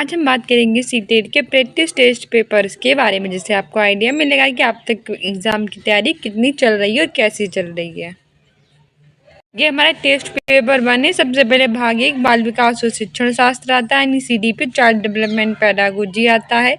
आज हम बात करेंगे सीटेट के प्रैक्टिस टेस्ट पेपर्स के बारे में, जिससे आपको आइडिया मिलेगा कि आप तक एग्ज़ाम की तैयारी कितनी चल रही है और कैसी चल रही है। ये हमारा टेस्ट पेपर 1 है। सबसे पहले भाग 1 बाल विकास और शिक्षण शास्त्र आता है, यानी CDP चाइल्ड डेवलपमेंट पेडागोजी आता है।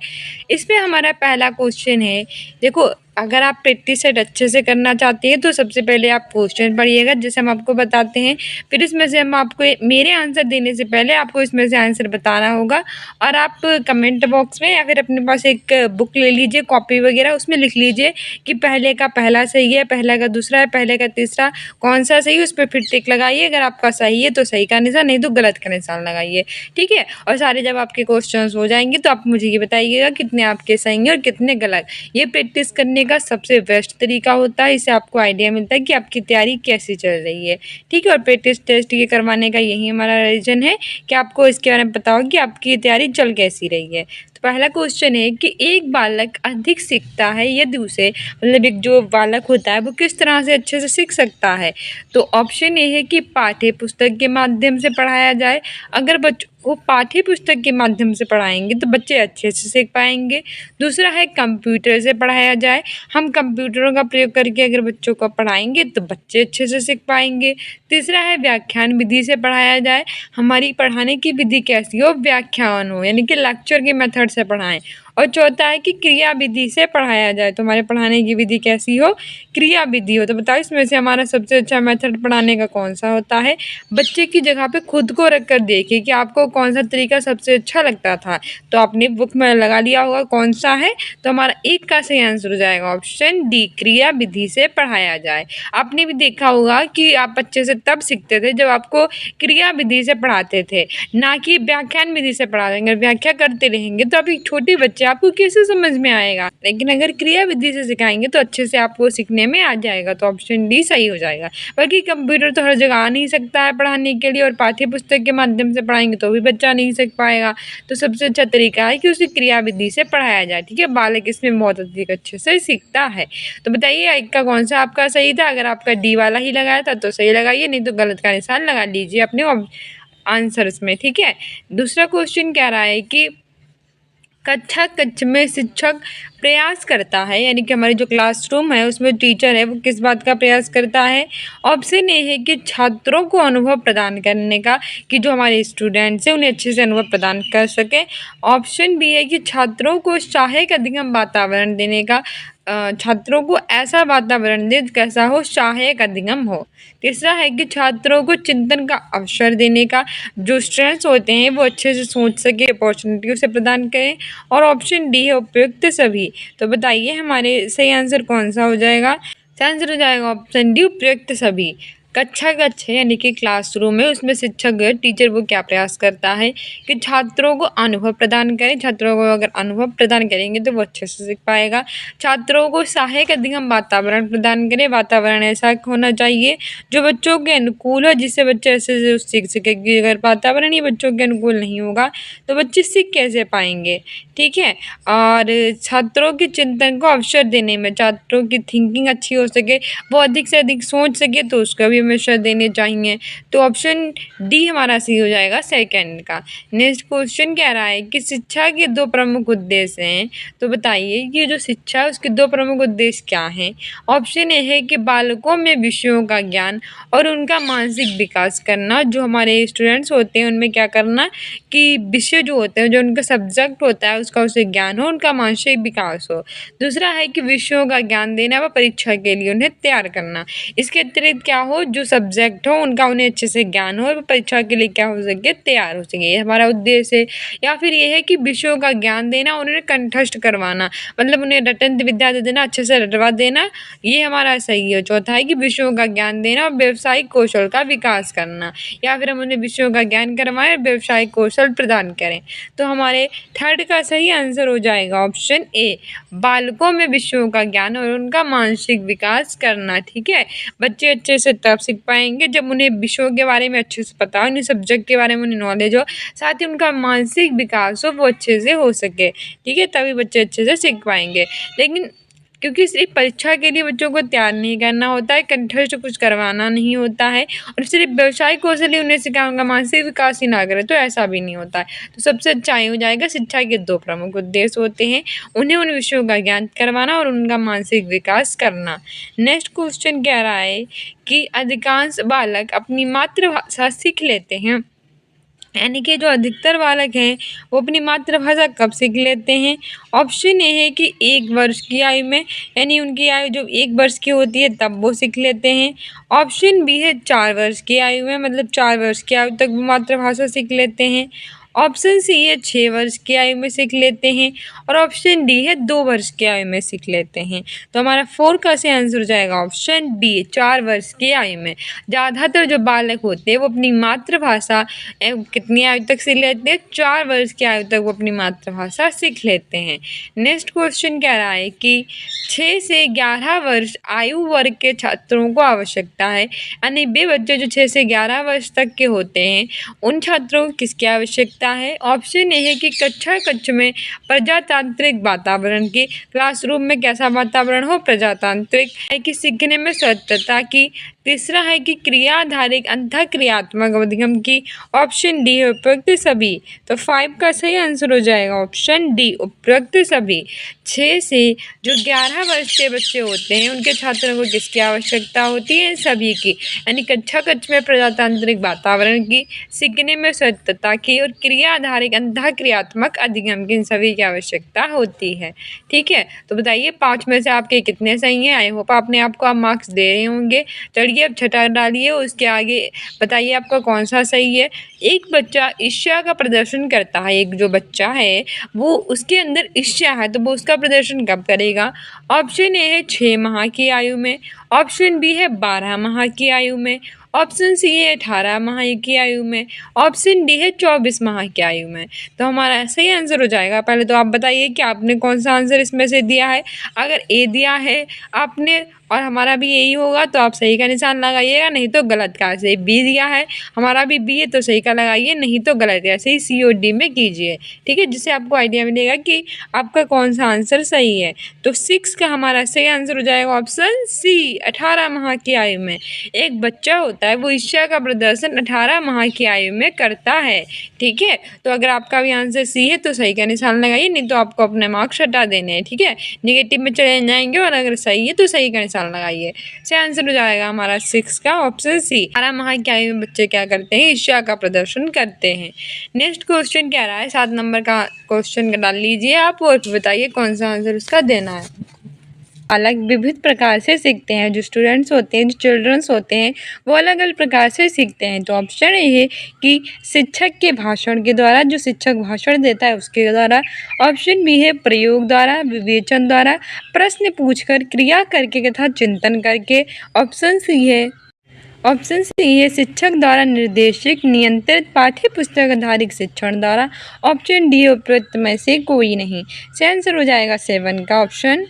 इसमें हमारा पहला क्वेश्चन है, देखो अगर आप प्रैक्टिस सेट अच्छे से करना चाहते हैं तो सबसे पहले आप क्वेश्चन पढ़िएगा, जैसे हम आपको बताते हैं। फिर इसमें से हम आपको मेरे आंसर देने से पहले आपको इसमें से आंसर बताना होगा, और आप कमेंट बॉक्स में या फिर अपने पास एक बुक ले लीजिए, कॉपी वगैरह, उसमें लिख लीजिए कि पहले का पहला सही है, पहले का दूसरा है, पहले का तीसरा, कौन सा सही है उस पर फिर टिक लगाइए। अगर आपका सही है तो सही का निशान, नहीं तो गलत का निशान लगाइए, ठीक है। और सारे जब आपके क्वेश्चन हो जाएंगे तो आप मुझे ये बताइएगा कितने आपके सही हैं और कितने गलत। ये प्रैक्टिस करने का सबसे बेस्ट तरीका होता है, इससे आपको आइडिया मिलता है कि आपकी तैयारी कैसी चल रही है, ठीक है। और प्रैक्टिस टेस्ट ये करवाने का यही हमारा रीजन है कि आपको इसके बारे में पता हो कि आपकी तैयारी चल कैसी रही है। तो पहला क्वेश्चन है कि एक बालक अधिक सीखता है यदि उसे, मतलब एक जो बालक होता है वो किस तरह से अच्छे से सीख सकता है। तो ऑप्शन ए है कि पाठ्य पुस्तक के माध्यम से पढ़ाया जाए। अगर बच्चों को पाठ्य पुस्तक के माध्यम से पढ़ाएंगे तो बच्चे अच्छे से सीख पाएंगे। दूसरा है कंप्यूटर से पढ़ाया जाए। हम कंप्यूटरों का प्रयोग करके अगर बच्चों को पढ़ाएंगे तो बच्चे अच्छे से सीख पाएंगे। तीसरा है व्याख्यान विधि से पढ़ाया जाए। हमारी पढ़ाने की विधि कैसी हो, व्याख्यान हो, यानी कि लेक्चर के मेथड से पढ़ाएं। और चौथा है कि क्रिया विधि से पढ़ाया जाए। तो हमारे पढ़ाने की विधि कैसी हो, क्रिया विधि हो। तो बताओ इसमें से हमारा सबसे अच्छा मेथड पढ़ाने का कौन सा होता है। बच्चे की जगह पे खुद को रख कर देखिए कि आपको कौन सा तरीका सबसे अच्छा लगता था, तो आपने बुक में लगा लिया होगा कौन सा है। तो हमारा एक का सही आंसर हो जाएगा ऑप्शन डी, क्रिया विधि से पढ़ाया जाए। आपने भी देखा होगा कि आप अच्छे से तब सीखते थे जब आपको क्रिया विधि से पढ़ाते थे, ना कि व्याख्यान विधि से पढ़ा देंगे। व्याख्या करते रहेंगे तो अभी छोटे बच्चे आपको कैसे समझ में आएगा, लेकिन अगर क्रिया विधि से सिखाएंगे तो अच्छे से आपको सीखने में आ जाएगा। तो ऑप्शन डी सही हो जाएगा। बाकी कंप्यूटर तो हर जगह आ नहीं सकता है पढ़ाने के लिए, और पाठ्य पुस्तक के माध्यम से पढ़ाएंगे तो भी बच्चा नहीं सीख पाएगा। तो सबसे अच्छा तरीका है कि उसे क्रिया विधि से पढ़ाया जाए, ठीक है। बालक इसमें बहुत अधिक अच्छे से सीखता है। तो बताइए एक का कौन सा आपका सही था। अगर आपका डी वाला ही लगाया था तो सही लगाइए, नहीं तो गलत का निशान लगा लीजिए अपने आंसर्स में, ठीक है। दूसरा क्वेश्चन कह रहा है कि कक्षा कक्ष में शिक्षक प्रयास करता है, यानी कि हमारी जो क्लासरूम है उसमें टीचर है वो किस बात का प्रयास करता है। ऑप्शन ए है कि छात्रों को अनुभव प्रदान करने का, कि जो हमारे स्टूडेंट्स हैं उन्हें अच्छे से अनुभव प्रदान कर सके। ऑप्शन बी है कि छात्रों को सहायक अधिगम वातावरण देने का, छात्रों को ऐसा वातावरण दे कैसा हो, सहायक अधिगम हो। तीसरा है कि छात्रों को चिंतन का अवसर देने का, जो स्टूडेंट्स होते हैं वो अच्छे से सोच सके, अपॉर्चुनिटी उसे प्रदान करें। और ऑप्शन डी है उपयुक्त सभी। तो बताइए हमारे सही आंसर कौन सा हो जाएगा। सही आंसर हो जाएगा ऑप्शन डी, उपयुक्त सभी। कक्षा कक्ष है यानी कि क्लासरूम है, उसमें शिक्षक टीचर वो क्या प्रयास करता है कि छात्रों को अनुभव प्रदान करें। छात्रों को अगर अनुभव प्रदान करेंगे तो वो अच्छे से सीख पाएगा। छात्रों को सहायक अधिगम वातावरण प्रदान करें। वातावरण ऐसा होना चाहिए जो बच्चों के अनुकूल हो, जिससे बच्चे ऐसे से सीख सकेंगे। अगर वातावरण ही बच्चों के अनुकूल नहीं होगा तो बच्चे सीख कैसे पाएंगे, ठीक है। और छात्रों के चिंतन को अवसर देने में, छात्रों की थिंकिंग अच्छी हो सके, वो अधिक से अधिक सोच सके, तो उसका भी हमेशा देने चाहिए। तो ऑप्शन डी हमारा सही हो जाएगा सेकंड का। नेक्स्ट क्वेश्चन कह रहा है कि शिक्षा के 2 प्रमुख उद्देश्य हैं। तो बताइए कि जो शिक्षा है उसके 2 प्रमुख उद्देश्य क्या हैं। ऑप्शन ए है कि बालकों में विषयों का ज्ञान और उनका मानसिक विकास करना। जो हमारे स्टूडेंट्स होते हैं उनमें क्या करना कि विषय जो होते हैं, जो उनका सब्जेक्ट होता है उसका उसे ज्ञान हो, उनका मानसिक विकास हो। दूसरा है कि विषयों का ज्ञान देना व परीक्षा के लिए उन्हें तैयार करना। इसके अतिरिक्त क्या हो, जो सब्जेक्ट हो उनका उन्हें अच्छे से ज्ञान हो और परीक्षा के लिए क्या हो सके, तैयार हो सके, ये हमारा उद्देश्य है। या फिर ये है कि विषयों का ज्ञान देना, उन्हें कंठस्थ करवाना, मतलब उन्हें रटन विद्या दे देना, अच्छे से रटवा देना, ये हमारा सही है। चौथा है कि विषयों का ज्ञान देना और व्यवसायिक कौशल का विकास करना, या फिर हम उन्हें विषयों का ज्ञान करवाएं और व्यवसायिक कौशल प्रदान करें। तो हमारे थर्ड का सही आंसर हो जाएगा ऑप्शन ए, बालकों में विषयों का ज्ञान और उनका मानसिक विकास करना, ठीक है। बच्चे अच्छे से तब सीख पाएंगे जब उन्हें विषयों के बारे में अच्छे से पता हो, उन्हें सब्जेक्ट के बारे में उन्हें नॉलेज हो, साथ ही उनका मानसिक विकास हो वो अच्छे से हो सके, ठीक है, तभी बच्चे अच्छे से सीख पाएंगे। लेकिन क्योंकि सिर्फ परीक्षा के लिए बच्चों को तैयार नहीं करना होता है, कंठस्थ कुछ करवाना नहीं होता है, और सिर्फ व्यवसायिक कौशल ही उन्हें सिखाऊंगा, मानसिक विकास ही ना करें तो ऐसा भी नहीं होता है। तो सबसे अच्छा ही हो जाएगा, शिक्षा के 2 प्रमुख उद्देश्य होते हैं, उन्हें उन विषयों का ज्ञान करवाना और उनका मानसिक विकास करना। नेक्स्ट क्वेश्चन कह रहा है कि अधिकांश बालक अपनी मातृभाषा सीख लेते हैं, यानी कि जो अधिकतर बालक हैं वो अपनी मातृभाषा कब सीख लेते हैं। ऑप्शन ए है कि 1 वर्ष की आयु में, यानी उनकी आयु जब 1 वर्ष की होती है तब वो सीख लेते हैं। ऑप्शन बी है 4 वर्ष की आयु में, मतलब 4 वर्ष की आयु तक वो मातृभाषा सीख लेते हैं। ऑप्शन सी है 6 वर्ष की आयु में सीख लेते हैं, और ऑप्शन डी है 2 वर्ष की आयु में सीख लेते हैं। तो हमारा 4 का सही आंसर हो जाएगा ऑप्शन डी, 4 वर्ष की आयु में। ज़्यादातर जो बालक होते हैं वो अपनी मातृभाषा कितनी आयु तक सीख लेते हैं, 4 वर्ष की आयु तक वो अपनी मातृभाषा सीख लेते हैं। नेक्स्ट क्वेश्चन कह रहा है कि 6 से 11 वर्ष आयु वर्ग के छात्रों को आवश्यकता है, यानी वे बच्चे जो 6 से 11 वर्ष तक के होते हैं उन छात्रों को किसकी आवश्यकता है। ऑप्शन ए है कि कक्ष में प्रजातांत्रिक वातावरण की, क्लासरूम में कैसा वातावरण हो, प्रजातांत्रिक, है कि सीखने में स्वतंत्रता की। तीसरा है कि क्रिया आधारित अंतः क्रियात्मक अधिगम की। ऑप्शन डी है उपरोक्त सभी। तो 5 का सही आंसर हो जाएगा ऑप्शन डी, उपरोक्त सभी। 6 से जो 11 वर्ष के बच्चे होते हैं उनके छात्रों को किसकी आवश्यकता होती है, सभी की, यानी कक्ष में प्रजातांत्रिक वातावरण की, सीखने में स्वतंत्रता की, और क्रिया आधारित अंतः क्रियात्मक अधिगम की, इन सभी की आवश्यकता होती है। ठीक है, तो बताइए 5 में से आपके कितने सही हैं। आई होप आपने आपको आप मार्क्स दे रहे होंगे। चलिए अब छठा डालिए, उसके आगे बताइए आपका कौन सा सही है। एक बच्चा ईर्ष्या का प्रदर्शन करता है, एक जो बच्चा है वो उसके अंदर ईर्ष्या है तो वो उसका प्रदर्शन कब करेगा। ऑप्शन ए है 6 माह की आयु में, ऑप्शन बी है 12 माह की आयु में, ऑप्शन सी है 18 माह की आयु में, ऑप्शन डी है 24 माह की आयु में। तो हमारा सही आंसर हो जाएगा, पहले तो आप बताइए कि आपने कौन सा आंसर इसमें से दिया है। अगर ए दिया है आपने और हमारा भी यही होगा तो आप सही का निशान लगाइएगा, नहीं तो गलत का। ऐसे बी दिया है, हमारा भी बी है तो सही का लगाइए, नहीं तो गलत। ऐसे ही सी और डी में कीजिए, ठीक है, जिससे आपको आइडिया मिलेगा कि आपका कौन सा आंसर सही है। तो 6 का हमारा सही आंसर हो जाएगा ऑप्शन सी, 18 माह की आयु में। एक बच्चा होता है वो ईर्ष्या का प्रदर्शन 18 माह की आयु में करता है। ठीक है, तो अगर आपका भी आंसर सी है तो सही का निशान लगाइए, नहीं तो आपको अपने मार्क्स हटा देने हैं। ठीक है, नेगेटिव में चले जाएंगे, और अगर सही है तो सही का निशान लगाइए। से आंसर हो जाएगा हमारा 6 का ऑप्शन सी, 18 माह की आयु में बच्चे क्या करते हैं, ईर्ष्या का प्रदर्शन करते हैं। नेक्स्ट क्वेश्चन कह रहा है 7 नंबर का क्वेश्चन डाल लीजिए आप और बताइए कौन सा आंसर उसका देना है। अलग विविध प्रकार से सीखते हैं, जो स्टूडेंट्स होते हैं, जो चिल्ड्रंस होते हैं वो अलग अलग प्रकार से सीखते हैं। तो ऑप्शन ये है कि शिक्षक के भाषण के द्वारा, जो शिक्षक भाषण देता है उसके द्वारा। ऑप्शन बी है प्रयोग द्वारा, विवेचन द्वारा, प्रश्न पूछकर, क्रिया करके तथा चिंतन करके। ऑप्शन सी है शिक्षक द्वारा निर्देशित नियंत्रित पाठ्य पुस्तक आधारित शिक्षण द्वारा। ऑप्शन डी उपरोक्त में से कोई नहीं। से आंसर हो जाएगा 7 का ऑप्शन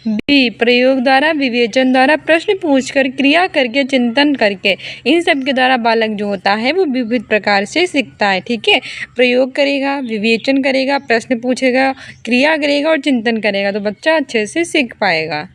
बी, प्रयोग द्वारा, विवेचन द्वारा, प्रश्न पूछकर, क्रिया करके, चिंतन करके। इन सब के द्वारा बालक जो होता है वो विविध प्रकार से सीखता है। ठीक है, प्रयोग करेगा, विवेचन करेगा, प्रश्न पूछेगा, क्रिया करेगा और चिंतन करेगा तो बच्चा अच्छे से सीख पाएगा।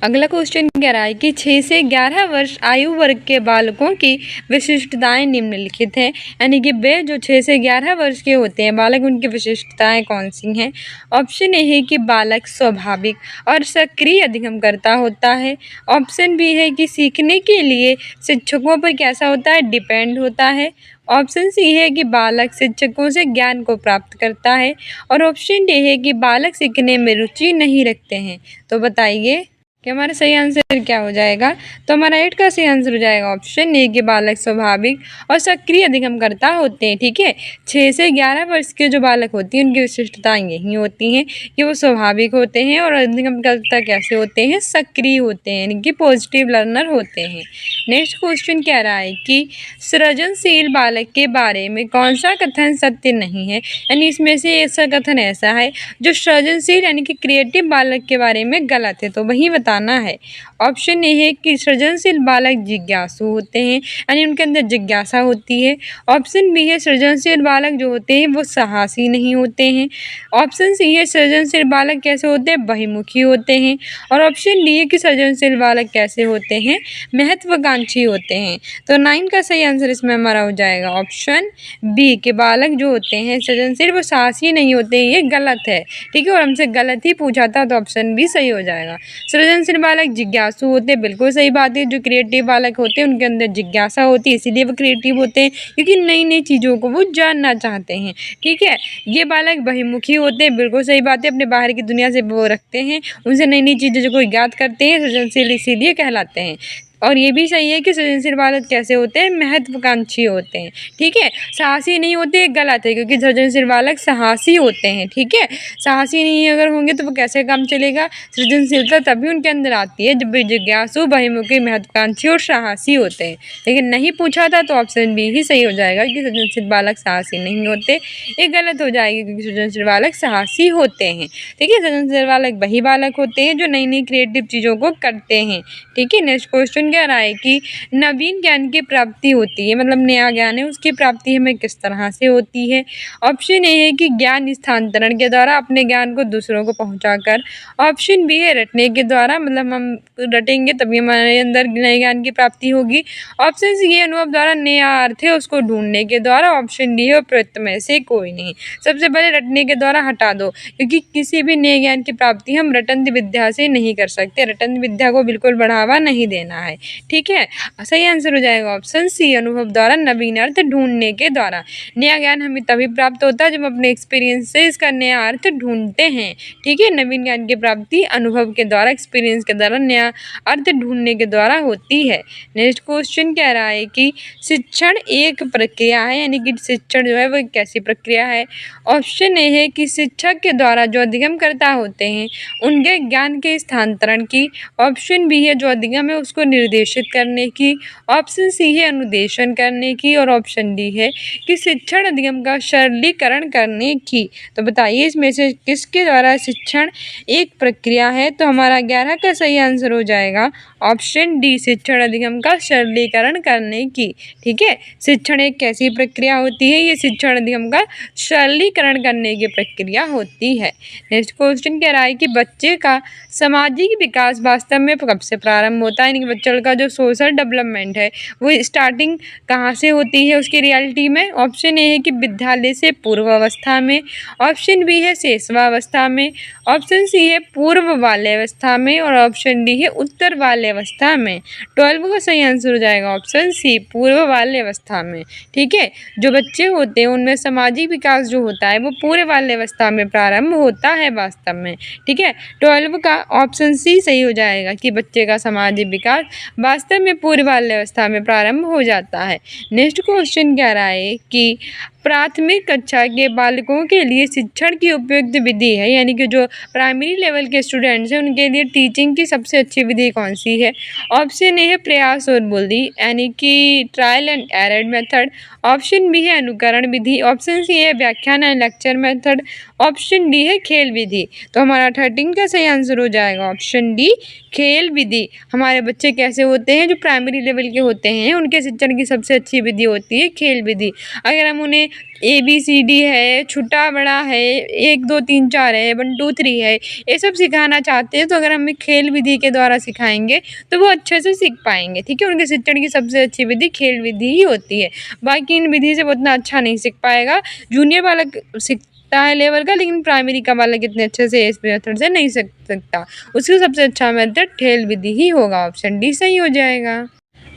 अगला क्वेश्चन कह रहा है कि 6 से 11 वर्ष आयु वर्ग के बालकों की विशिष्टताएं निम्नलिखित हैं, यानी कि वे जो 6 से 11 वर्ष के होते हैं बालक, उनकी विशिष्टताएं कौन सी हैं। ऑप्शन ए है कि बालक स्वाभाविक और सक्रिय अधिगमकर्ता होता है। ऑप्शन बी है कि सीखने के लिए शिक्षकों पर कैसा होता है, डिपेंड होता है। ऑप्शन सी है कि बालक शिक्षकों से ज्ञान को प्राप्त करता है, और ऑप्शन डी है कि बालक सीखने में रुचि नहीं रखते हैं। तो बताइए कि हमारा सही आंसर क्या हो जाएगा। तो हमारा 8 का सही आंसर हो जाएगा ऑप्शन ए कि बालक स्वाभाविक और सक्रिय अधिगमकर्ता होते हैं। ठीक है, 6 से 11 वर्ष के जो बालक होती हैं उनकी विशिष्टताएं यही होती हैं कि वो स्वाभाविक होते हैं, और अधिगमकर्ता कैसे होते हैं, सक्रिय होते हैं, यानी कि पॉजिटिव लर्नर होते हैं। नेक्स्ट क्वेश्चन कह रहा है कि सृजनशील बालक के बारे में कौन सा कथन सत्य नहीं है, यानी इसमें से ऐसा कथन ऐसा है जो सृजनशील यानी कि क्रिएटिव बालक के बारे में गलत है, तो वही बता बताना है। ऑप्शन ए है कि सृजनशील बालक जिज्ञासु होते हैं, यानी उनके अंदर जिज्ञासा होती है। ऑप्शन बी है सृजनशील बालक जो होते हैं वो साहसी नहीं होते हैं। ऑप्शन सी है सृजनशील बालक कैसे होते हैं, बहिर्मुखी होते हैं। और ऑप्शन डी है कि सृजनशील बालक कैसे होते हैं, महत्वाकांक्षी होते हैं। तो 9 का सही आंसर इसमें हमारा हो जाएगा ऑप्शन बी के बालक जो होते हैं सृजनशील वो साहसी नहीं होते। ये गलत है, ठीक है, और हमसे गलत ही पूछा था, तो ऑप्शन बी सही हो जाएगा। सृजनशील बालक जिज्ञासु होते हैं, बिल्कुल सही बात है। जो क्रिएटिव बालक होते हैं उनके अंदर जिज्ञासा होती है, इसीलिए वो क्रिएटिव होते हैं, क्योंकि नई नई चीज़ों को वो जानना चाहते हैं, ठीक है। ये बालक बहिर्मुखी होते हैं, बिल्कुल सही बात है, अपने बाहर की दुनिया से वो रखते हैं, उनसे नई नई चीज़ों को याद करते हैं, सृजनशील इसीलिए कहलाते हैं। और ये भी सही है कि सृजनशील बालक कैसे होते हैं, महत्वाकांक्षी होते हैं, ठीक है। साहसी नहीं होते, गलत है, क्योंकि सृजनशील बालक साहसी होते हैं, ठीक है। साहसी नहीं अगर होंगे तो वो कैसे काम चलेगा, सृजनशीलता तभी उनके अंदर आती है जब वे जिज्ञासु, बहिर्मुखी, महत्वाकांक्षी और साहसी होते हैं। लेकिन नहीं पूछा था तो ऑप्शन बी ही सही हो जाएगा कि सृजनशील बालक साहसी नहीं होते। ये गलत हो जाएगी क्योंकि सृजनशील बालक साहसी होते हैं, ठीक है। सृजनशील बालक वही बालक होते हैं जो नई नई क्रिएटिव चीज़ों को करते हैं, ठीक है। नेक्स्ट क्वेश्चन कह रहा है कि नवीन ज्ञान की प्राप्ति होती है, मतलब नया ज्ञान है उसकी प्राप्ति हमें किस तरह से होती है। ऑप्शन ए है कि ज्ञान स्थानांतरण के द्वारा, अपने ज्ञान को दूसरों को पहुंचाकर। ऑप्शन बी है रटने के द्वारा, मतलब हम रटेंगे तभी हमारे अंदर नए ज्ञान की प्राप्ति होगी। ऑप्शन सी है अनुभव द्वारा, नया अर्थ है उसको ढूंढने के द्वारा। ऑप्शन डी है उपयुक्त में से कोई नहीं। सबसे पहले रटने के द्वारा हटा दो, क्योंकि किसी भी नए ज्ञान की प्राप्ति हम रटन विद्या से नहीं कर सकते। रटन विद्या को बिल्कुल बढ़ावा नहीं देना है, ठीक है। सही आंसर हो जाएगा ऑप्शन सी, अनुभव द्वारा, नवीन अर्थ ढूंढने के द्वारा। नया ज्ञान हमें तभी प्राप्त होता है जब अपने एक्सपीरियंस से इसका नया अर्थ ढूंढते हैं, ठीक है। नवीन ज्ञान की प्राप्ति अनुभव के द्वारा, एक्सपीरियंस के द्वारा, नया अर्थ ढूंढने के द्वारा होती है। नेक्स्ट क्वेश्चन कह रहा है कि शिक्षण एक प्रक्रिया है, यानी कि शिक्षण जो है वो कैसी प्रक्रिया है। ऑप्शन ए है कि शिक्षक के द्वारा जो अधिगमकर्ता होते हैं उनके ज्ञान के स्थानांतरण की। ऑप्शन बी है जो अधिगम है उसको निर्देशित करने की। ऑप्शन सी है अनुदेशन करने की। और ऑप्शन डी है कि शिक्षण अधिगम का सरलीकरण करने की। तो बताइए इसमें से किसके द्वारा शिक्षण एक प्रक्रिया है। तो हमारा 11 का सही आंसर हो जाएगा ऑप्शन डी, शिक्षण अधिगम का सरलीकरण करने की, ठीक है। शिक्षण एक कैसी प्रक्रिया होती है, ये शिक्षण अधिगम का सरलीकरण करने की प्रक्रिया होती है। नेक्स्ट क्वेश्चन कह रहा है कि बच्चे का सामाजिक विकास वास्तव में कब से प्रारंभ होता है, यानी कि बच्चों का जो सोशल डेवलपमेंट है वो स्टार्टिंग कहाँ से होती है उसकी रियलिटी में। ऑप्शन ए है कि विद्यालय से पूर्व अवस्था में। ऑप्शन बी है शैशवावस्था में। ऑप्शन सी है पूर्व बाल्यावस्था में। और ऑप्शन डी है उत्तर बाल्यावस्था में। 12 का सही आंसर हो जाएगा ऑप्शन सी, पूर्व बाल्यावस्था में, ठीक है। जो बच्चे होते हैं उनमें सामाजिक विकास जो होता है वो पूर्व बाल्यावस्था में प्रारंभ होता है वास्तव में, ठीक है। 12 का ऑप्शन सी सही हो जाएगा कि बच्चे का सामाजिक विकास वास्तव में पूर्व बाल्यावस्था में प्रारंभ हो जाता है। नेक्स्ट क्वेश्चन कह रहा है कि प्राथमिक कक्षा के बालकों के लिए शिक्षण की उपयुक्त विधि है, यानी कि जो प्राइमरी लेवल के स्टूडेंट्स हैं उनके लिए टीचिंग की सबसे अच्छी विधि कौन सी है। ऑप्शन ए है प्रयास और बुद्धि, यानी कि trial and error method. Option B है अनुकरण विधि। ऑप्शन सी है व्याख्यान and lecture method. Option D है खेल विधि। तो हमारा 13 का सही आंसर हो जाएगा ऑप्शन डी, खेल विधि। हमारे बच्चे कैसे होते हैं जो प्राइमरी लेवल के होते हैं उनके शिक्षण की सबसे अच्छी विधि होती है खेल विधि। अगर हम उन्हें ABCD है, छोटा बड़ा है, 1 2 3 4 है, 1 2 3 है, ये सब सिखाना चाहते हैं तो अगर हम खेल विधि के द्वारा सिखाएंगे तो वो अच्छे से सीख पाएंगे, ठीक है। उनके शिक्षण की सबसे अच्छी विधि खेल विधि ही होती है। बाकी इन विधि से वो उतना अच्छा नहीं सीख पाएगा। जूनियर बालक सीखता है लेवल का, लेकिन प्राइमरी का बालक इतने अच्छे से इस मेथड से नहीं सीख सकता। उसका सबसे अच्छा मेथड खेल विधि ही होगा। ऑप्शन डी सही हो जाएगा।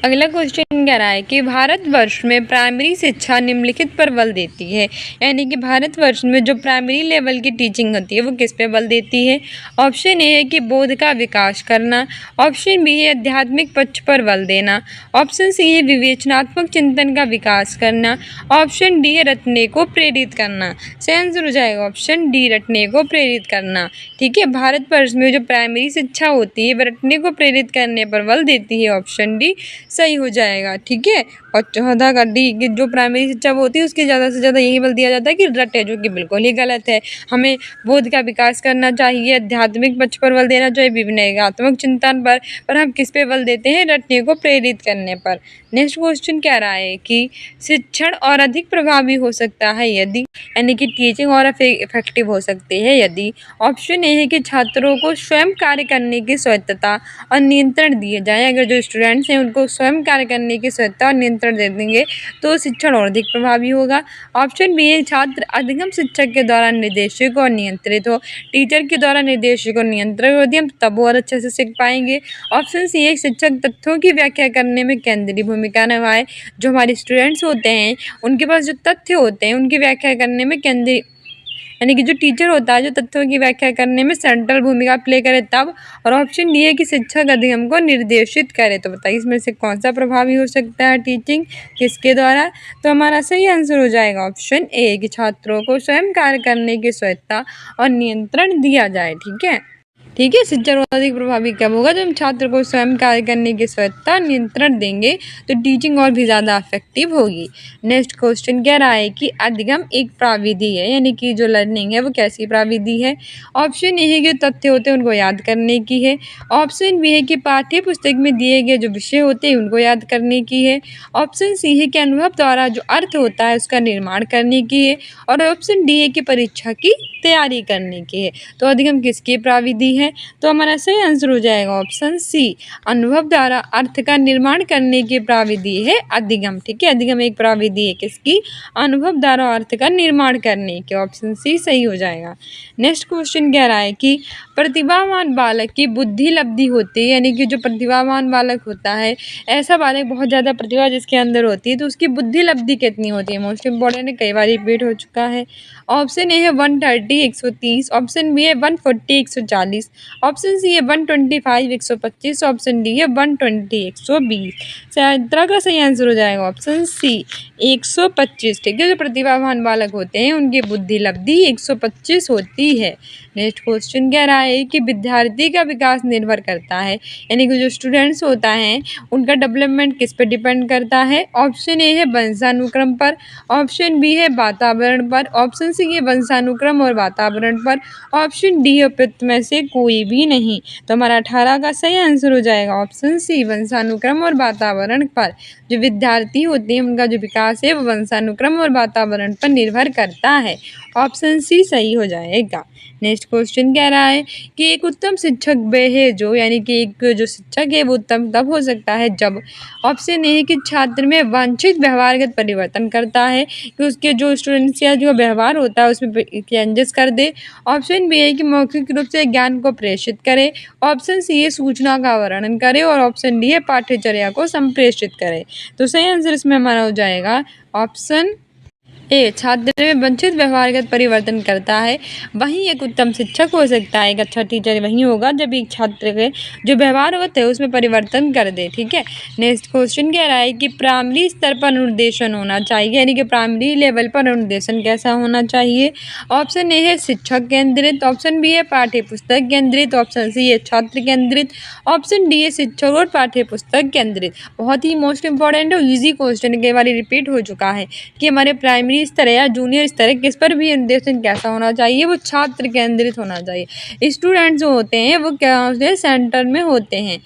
अगला क्वेश्चन कह रहा है कि भारतवर्ष में प्राइमरी शिक्षा निम्नलिखित पर बल देती है, यानी कि भारतवर्ष में जो प्राइमरी लेवल की टीचिंग होती है वो किस पे बल देती है। ऑप्शन ए है कि बोध का विकास करना। ऑप्शन बी है आध्यात्मिक पक्ष पर बल देना। ऑप्शन सी है विवेचनात्मक चिंतन का विकास करना। ऑप्शन डी है रटने को प्रेरित करना। सही आंसर हो जाएगा ऑप्शन डी, रटने को प्रेरित करना, ठीक है। भारतवर्ष में जो प्राइमरी शिक्षा होती है वह रटने को प्रेरित करने पर बल देती है। ऑप्शन डी सही हो जाएगा, ठीक है। और 14 का डी की जो प्राइमरी शिक्षा वो होती है उसकी ज़्यादा से ज़्यादा यही बल दिया जाता है कि रटे, जो कि बिल्कुल ही गलत है। हमें बोध का विकास करना चाहिए, आध्यात्मिक पक्ष पर बल देना चाहिए, विवेकात्मक चिंतन पर हम किस पे बल देते हैं? रटने को प्रेरित करने पर। नेक्स्ट क्वेश्चन कह रहा है कि शिक्षण और अधिक प्रभावी हो सकता है यदि, यानी कि टीचिंग और इफेक्टिव हो सकती है यदि ऑप्शन ए है कि छात्रों को स्वयं कार्य करने की स्वायत्तता और नियंत्रण दिए जाए। अगर जो स्टूडेंट्स हैं उनको स्वयं कार्य करने की स्वायत्तता और नियंत्रण दे देंगे तो शिक्षण और अधिक प्रभावी होगा। ऑप्शन बी है छात्र अधिगम शिक्षक के द्वारा निर्देशित और नियंत्रित हो। टीचर के द्वारा निर्देशित और नियंत्रित होती हम तब और अच्छे से सीख पाएंगे। ऑप्शन सी है शिक्षक तथ्यों की व्याख्या करने में केंद्रीय भूमिका निभाए। जो हमारे स्टूडेंट्स होते हैं उनके पास जो तथ्य होते हैं उनकी व्याख्या करने में केंद्रीय, यानी कि जो टीचर होता है जो तथ्यों की व्याख्या करने में सेंट्रल भूमिका प्ले करे तब। और ऑप्शन डी है कि शिक्षक अधिगम को निर्देशित करे। तो बताइए इसमें से कौन सा प्रभावी हो सकता है टीचिंग, किसके द्वारा? तो हमारा सही आंसर हो जाएगा ऑप्शन ए कि छात्रों को स्वयं कार्य करने की स्वायत्तता और नियंत्रण दिया जाए। ठीक है, शिक्षण और अधिक प्रभावी कब होगा? जब हम छात्र को स्वयं कार्य करने की स्वायत्तता नियंत्रण देंगे तो टीचिंग और भी ज़्यादा इफेक्टिव होगी। नेक्स्ट क्वेश्चन कह रहा है कि अधिगम एक प्राविधि है, यानी कि जो लर्निंग है वो कैसी प्राविधि है? ऑप्शन ए है कि तथ्य होते हैं उनको याद करने की है। ऑप्शन बी है कि पाठ्य पुस्तक में दिए गए जो विषय होते हैं उनको याद करने की है। ऑप्शन सी है कि अनुभव द्वारा जो अर्थ होता है उसका निर्माण करने की है। और ऑप्शन डी है कि परीक्षा की तैयारी करने की है। तो अधिगम किसकी प्राविधि है? तो हमारा सही आंसर हो जाएगा ऑप्शन सी, अनुभव द्वारा अर्थ का निर्माण करने की प्राविधि है अधिगम। ठीक है, अधिगम एक प्राविधि है किसकी? अनुभव द्वारा अर्थ का निर्माण करने की। ऑप्शन सी सही हो जाएगा। नेक्स्ट क्वेश्चन कह रहा है कि प्रतिभावान बालक की बुद्धि लब्धि होती है, यानी कि जो प्रतिभावान बालक होता है, ऐसा बालक बहुत ज़्यादा प्रतिभा जिसके अंदर होती है तो उसकी बुद्धि लब्धि कितनी होती है? मोस्ट इंपॉर्टेंट है, कई बार रिपीट हो चुका है। ऑप्शन ए है 130 130, ऑप्शन बी है 140 140, ऑप्शन सी है 125 125, ऑप्शन डी है 120 120। सत्रह का सही आंसर हो जाएगा ऑप्शन सी 125। ठीक है, जो प्रतिभावान बालक होते हैं उनकी बुद्धि लब्धि 125 होती है। नेक्स्ट क्वेश्चन कह रहा है कि विद्यार्थी का विकास निर्भर करता है, यानी कि जो स्टूडेंट्स होता है उनका डेवलपमेंट किस पर डिपेंड करता है? ऑप्शन ए है वंशानुक्रम पर, ऑप्शन बी है वातावरण पर, ऑप्शन सी है वंशानुक्रम और वातावरण पर, ऑप्शन डी है उपयुक्त में से कोई भी नहीं। तो हमारा 18 का सही आंसर हो जाएगा ऑप्शन सी वंशानुक्रम और वातावरण पर। जो विद्यार्थी होते हैं उनका जो विकास है वो वंशानुक्रम और वातावरण पर निर्भर करता है। ऑप्शन सी सही हो जाएगा। नेक्स्ट क्वेश्चन कह रहा है कि एक उत्तम शिक्षक वह है जो, यानी कि एक जो शिक्षक है वो उत्तम तब हो सकता है जब। ऑप्शन ए है कि छात्र में वांछित व्यवहारगत परिवर्तन करता है, कि उसके जो स्टूडेंट्स या जो व्यवहार होता है उसमें चेंजेस कर दे। ऑप्शन बी है कि मौखिक रूप से ज्ञान को प्रेषित करे। ऑप्शन सी है सूचना का वर्णन करे। और ऑप्शन डी है पाठ्यचर्या को संप्रेषित करे। तो सही आंसर इसमें हमारा हो जाएगा ऑप्शन ए, छात्र में वांछित व्यवहारगत परिवर्तन करता है। वहीं एक उत्तम शिक्षक हो सकता है, एक अच्छा टीचर वही होगा जब एक छात्र के जो व्यवहार होते हैं उसमें परिवर्तन कर दे। ठीक है, नेक्स्ट क्वेश्चन कह रहा है कि प्राइमरी स्तर पर अनुदेशन होना चाहिए, यानी कि प्राइमरी लेवल पर अनुदेशन कैसा होना चाहिए? ऑप्शन ए है शिक्षक केंद्रित, ऑप्शन बी है पाठ्य पुस्तक केंद्रित, ऑप्शन सी है छात्र केंद्रित, ऑप्शन डी है शिक्षक और पाठ्य पुस्तक केंद्रित। बहुत ही मोस्ट इंपॉर्टेंट और ईजी क्वेश्चन, कई बार रिपीट हो चुका है कि हमारे प्राइमरी स्तर या जूनियर स्तर किस पर भी निर्देशन कैसा होना चाहिए? वो छात्र केंद्रित होना चाहिए। स्टूडेंट्स जो होते हैं वो क्या होते हैं? सेंटर में होते हैं।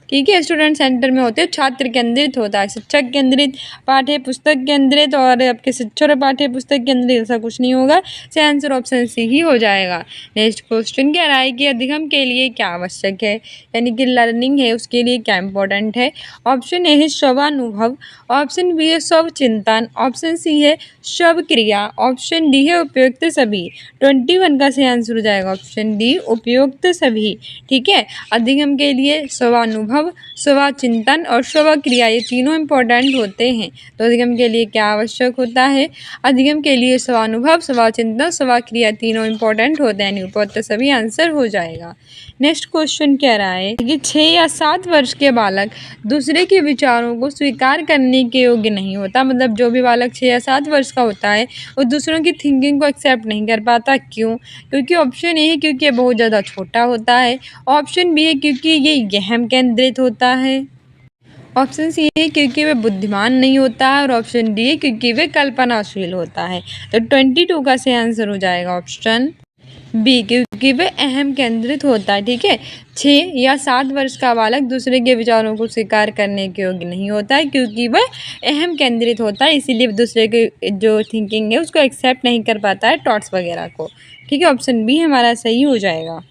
ठीक है, स्टूडेंट सेंटर में होते हैं, छात्र केंद्रित होता है। शिक्षक केंद्रित, पाठ्य पुस्तक केंद्रित और आपके शिक्षक और पाठ्य पुस्तक केंद्रित ऐसा कुछ नहीं होगा। से आंसर ऑप्शन सी ही हो जाएगा। नेक्स्ट क्वेश्चन कह रहा है कि अधिगम के लिए क्या आवश्यक है, यानी कि लर्निंग है उसके लिए क्या इंपॉर्टेंट है? ऑप्शन ए है स्वानुभव, ऑप्शन बी है स्व चिंतन, ऑप्शन सी है स्व क्रिया, ऑप्शन डी है उपयुक्त सभी। 21 का सही आंसर हो जाएगा ऑप्शन डी उपयुक्त सभी। ठीक है, अधिगम के लिए स्वानुभव, स्वचिंतन और स्वक्रिया ये तीनों इंपॉर्टेंट होते हैं। तो अधिगम के लिए क्या आवश्यक होता है? अधिगम के लिए स्वानुभव, स्वचिंतन, स्वक्रिया तीनों इंपॉर्टेंट होते हैं। उपयुक्त सभी आंसर हो जाएगा। नेक्स्ट क्वेश्चन कह रहा है कि 6 या 7 वर्ष के बालक दूसरे के विचारों को स्वीकार करने के योग्य नहीं होता। मतलब जो भी बालक 6 या 7 वर्ष का होता है वो दूसरों की थिंकिंग को एक्सेप्ट नहीं कर पाता। क्यों? क्योंकि ऑप्शन ए है क्योंकि ये बहुत ज़्यादा छोटा होता है, ऑप्शन बी है क्योंकि ये गहन केंद्रित होता है, ऑप्शन सी है क्योंकि वह बुद्धिमान नहीं होता है, और ऑप्शन डी है क्योंकि वह कल्पनाशील होता है। तो 22 का सही आंसर हो जाएगा ऑप्शन बी, क्योंकि वह अहम केंद्रित होता है। ठीक है, 6 या 7 वर्ष का बालक दूसरे के विचारों को स्वीकार करने के योग्य नहीं होता है, क्योंकि वह अहम केंद्रित होता है, इसीलिए दूसरे के जो थिंकिंग है उसको एक्सेप्ट नहीं कर पाता है, थॉट्स वगैरह को। ठीक है, ऑप्शन बी हमारा सही हो जाएगा।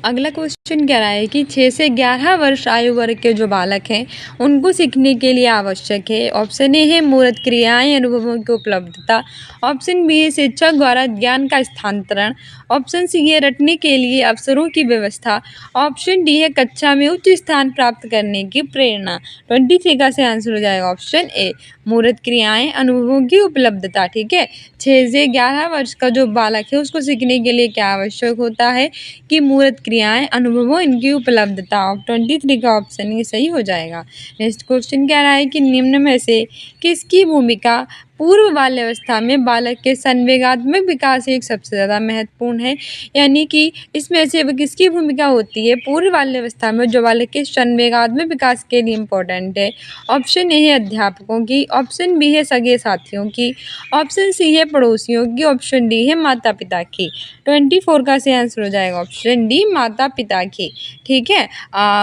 अगला क्वेश्चन कह रहा है कि 6 से 11 वर्ष आयु वर्ग के जो बालक हैं उनको सीखने के लिए आवश्यक है। ऑप्शन ए है मूर्त क्रियाएं, अनुभवों की उपलब्धता। ऑप्शन बी है शिक्षक द्वारा ज्ञान का स्थानांतरण। ऑप्शन सी है रटने के लिए अवसरों की व्यवस्था। ऑप्शन डी है कक्षा में उच्च स्थान प्राप्त करने की प्रेरणा। 23 का सही आंसर हो जाएगा ऑप्शन ए, मूर्त क्रियाएं, अनुभवों की उपलब्धता। ठीक है, 6 से 11 वर्ष का जो बालक है उसको सीखने के लिए क्या आवश्यक होता है कि मूर्त क्रियाएं, अनुभवों, इनकी उपलब्धता। 23 का ऑप्शन ये सही हो जाएगा। नेक्स्ट क्वेश्चन कह रहा है कि निम्न में से किसकी भूमिका पूर्व बाल्यावस्था में बालक के संवेगात्मक विकास एक सबसे ज़्यादा महत्वपूर्ण है। यानी कि इसमें से किसकी भूमिका होती है पूर्व बाल्यावस्था में जो बालक के संवेगात्मक विकास के लिए इम्पोर्टेंट है। ऑप्शन ए है अध्यापकों की। ऑप्शन बी है सगे साथियों की। ऑप्शन सी है पड़ोसियों की। ऑप्शन डी है माता पिता की। 24 का सही आंसर हो जाएगा ऑप्शन डी, माता पिता की। ठीक है,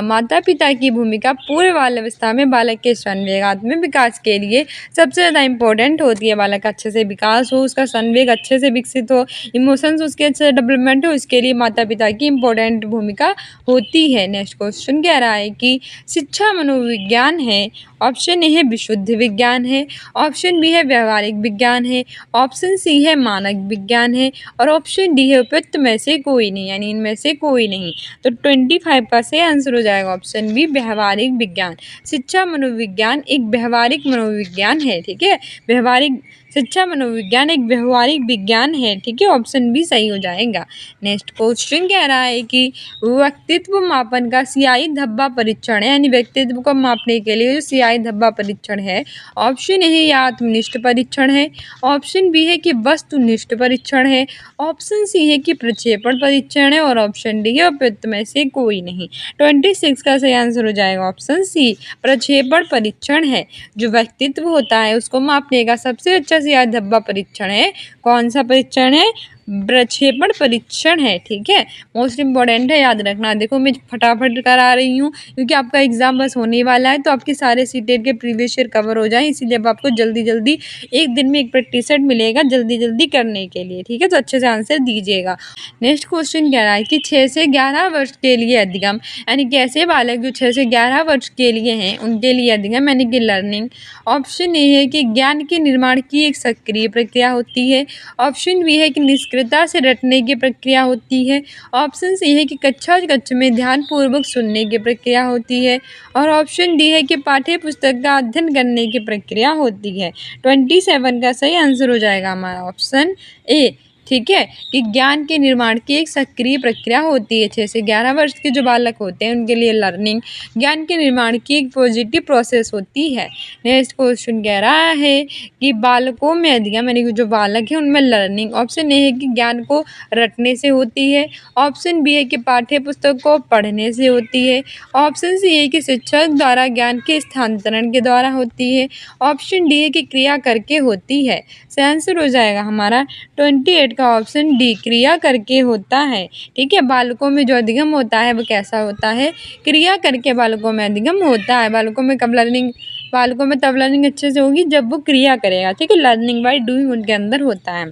माता पिता की भूमिका पूर्व बाल्यावस्था में बालक के संवेगात्मक विकास के लिए सबसे ज़्यादा इम्पोर्टेंट होती है। बालक का अच्छे से विकास हो, उसका संवेग अच्छे से विकसित हो, इमोशंस उसके अच्छे से डेवलपमेंट हो, इसके लिए माता पिता की इम्पोर्टेंट भूमिका होती है। नेक्स्ट क्वेश्चन कह रहा है कि शिक्षा मनोविज्ञान है। ऑप्शन ए है विशुद्ध विज्ञान है। ऑप्शन बी है व्यवहारिक विज्ञान है। ऑप्शन सी है मानक विज्ञान है। और ऑप्शन डी है उपयुक्त में से कोई नहीं, यानी इनमें से कोई नहीं। तो 25 का सही आंसर हो जाएगा ऑप्शन बी, व्यवहारिक विज्ञान। शिक्षा मनोविज्ञान एक व्यवहारिक मनोविज्ञान है। ठीक है, व्यवहारिक शिक्षा मनोविज्ञान एक व्यवहारिक विज्ञान है। ठीक है, ऑप्शन बी सही हो जाएगा। नेक्स्ट क्वेश्चन कह रहा है कि व्यक्तित्व मापन का सियाही धब्बा परीक्षण है, यानी व्यक्तित्व को मापने के लिए जो सियाही धब्बा परीक्षण है। ऑप्शन ए है या आत्मनिष्ठ परीक्षण है। ऑप्शन बी है कि वस्तुनिष्ठ परीक्षण है। ऑप्शन सी है कि प्रक्षेपण परीक्षण है। और ऑप्शन डी है उपयुक्त में से कोई नहीं। 26 का सही आंसर हो जाएगा ऑप्शन सी, प्रक्षेपण परीक्षण है। जो व्यक्तित्व होता है उसको मापने का सबसे अच्छा सियाही धब्बा परीक्षण है। कौन सा परीक्षण है? प्रक्षेपण परीक्षण है। ठीक है, मोस्ट इंपॉर्टेंट है, याद रखना। देखो मैं फटाफट करा रही हूँ क्योंकि आपका एग्जाम बस होने वाला है, तो आपके सारे सीटेट के प्रीवियस ईयर कवर हो जाएं, इसीलिए अब आपको जल्दी जल्दी एक दिन में एक प्रैक्टिस सेट मिलेगा जल्दी जल्दी करने के लिए। ठीक है, तो अच्छे से आंसर दीजिएगा। नेक्स्ट क्वेश्चन कह रहा है कि 6 से 11 वर्ष के लिए अधिगम, यानी कि ऐसे बालक जो 6 से 11 वर्ष के लिए हैं उनके लिए अधिगम यानी कि लर्निंग। ऑप्शन ए है कि ज्ञान के निर्माण की एक सक्रिय प्रक्रिया होती है। ऑप्शन बी है कि निष्क्रियता से रटने की प्रक्रिया होती है। ऑप्शन सी है कि कक्षा कक्ष में ध्यानपूर्वक सुनने की प्रक्रिया होती है। और ऑप्शन डी है कि पाठ्य पुस्तक का अध्ययन करने की प्रक्रिया होती है। 27 का सही आंसर हो जाएगा हमारा ऑप्शन ए। ठीक है, कि ज्ञान के निर्माण की एक सक्रिय प्रक्रिया होती है। 6 से 11 वर्ष के जो बालक होते हैं उनके लिए लर्निंग, ज्ञान के निर्माण की एक पॉजिटिव प्रोसेस होती है। नेक्स्ट क्वेश्चन कह रहा है कि बालकों में अधिगम यानी कि जो बालक है उनमें लर्निंग। ऑप्शन ए है कि ज्ञान को रटने से होती है। ऑप्शन बी है कि पाठ्य पुस्तक को पढ़ने से होती है। ऑप्शन सी है कि शिक्षक द्वारा ज्ञान के स्थानांतरण के द्वारा होती है। ऑप्शन डी है कि क्रिया करके होती है। सही आंसर हो जाएगा हमारा 28 का ऑप्शन डी, क्रिया करके होता है। ठीक है, बालकों में जो अधिगम होता है वो कैसा होता है? क्रिया करके बालकों में अधिगम होता है। बालकों में तब लर्निंग अच्छे से होगी जब वो क्रिया करेगा। ठीक है, लर्निंग बाय डूइंग उनके अंदर होता है।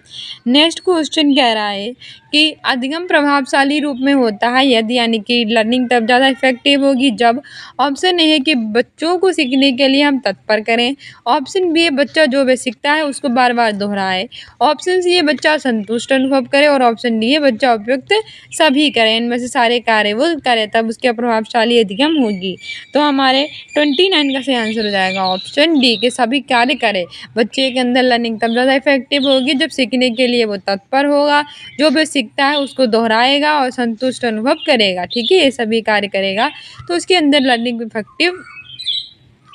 नेक्स्ट क्वेश्चन कह रहा है कि अधिगम प्रभावशाली रूप में होता है यदि, यानी कि लर्निंग तब ज़्यादा इफेक्टिव होगी जब। ऑप्शन ए है कि बच्चों को सीखने के लिए हम तत्पर करें। ऑप्शन बी है बच्चा जो वे सीखता है उसको बार बार दोहराए। ऑप्शन सी है बच्चा संतुष्ट अनुभव करे। और ऑप्शन डी है बच्चा उपयुक्त सभी करें, इनमें से सारे कार्य वो करे तब उसके प्रभावशाली अधिगम होगी। तो हमारे 29 का सही आंसर हो जाएगा ऑप्शन डी, के सभी कार्य करे। बच्चे के अंदर लर्निंग तब ज़्यादा इफेक्टिव होगी जब सीखने के लिए वो तत्पर होगा, जो भी सीखता है उसको दोहराएगा और संतुष्ट अनुभव करेगा। ठीक है, ये सभी कार्य करेगा तो उसके अंदर लर्निंग इफेक्टिव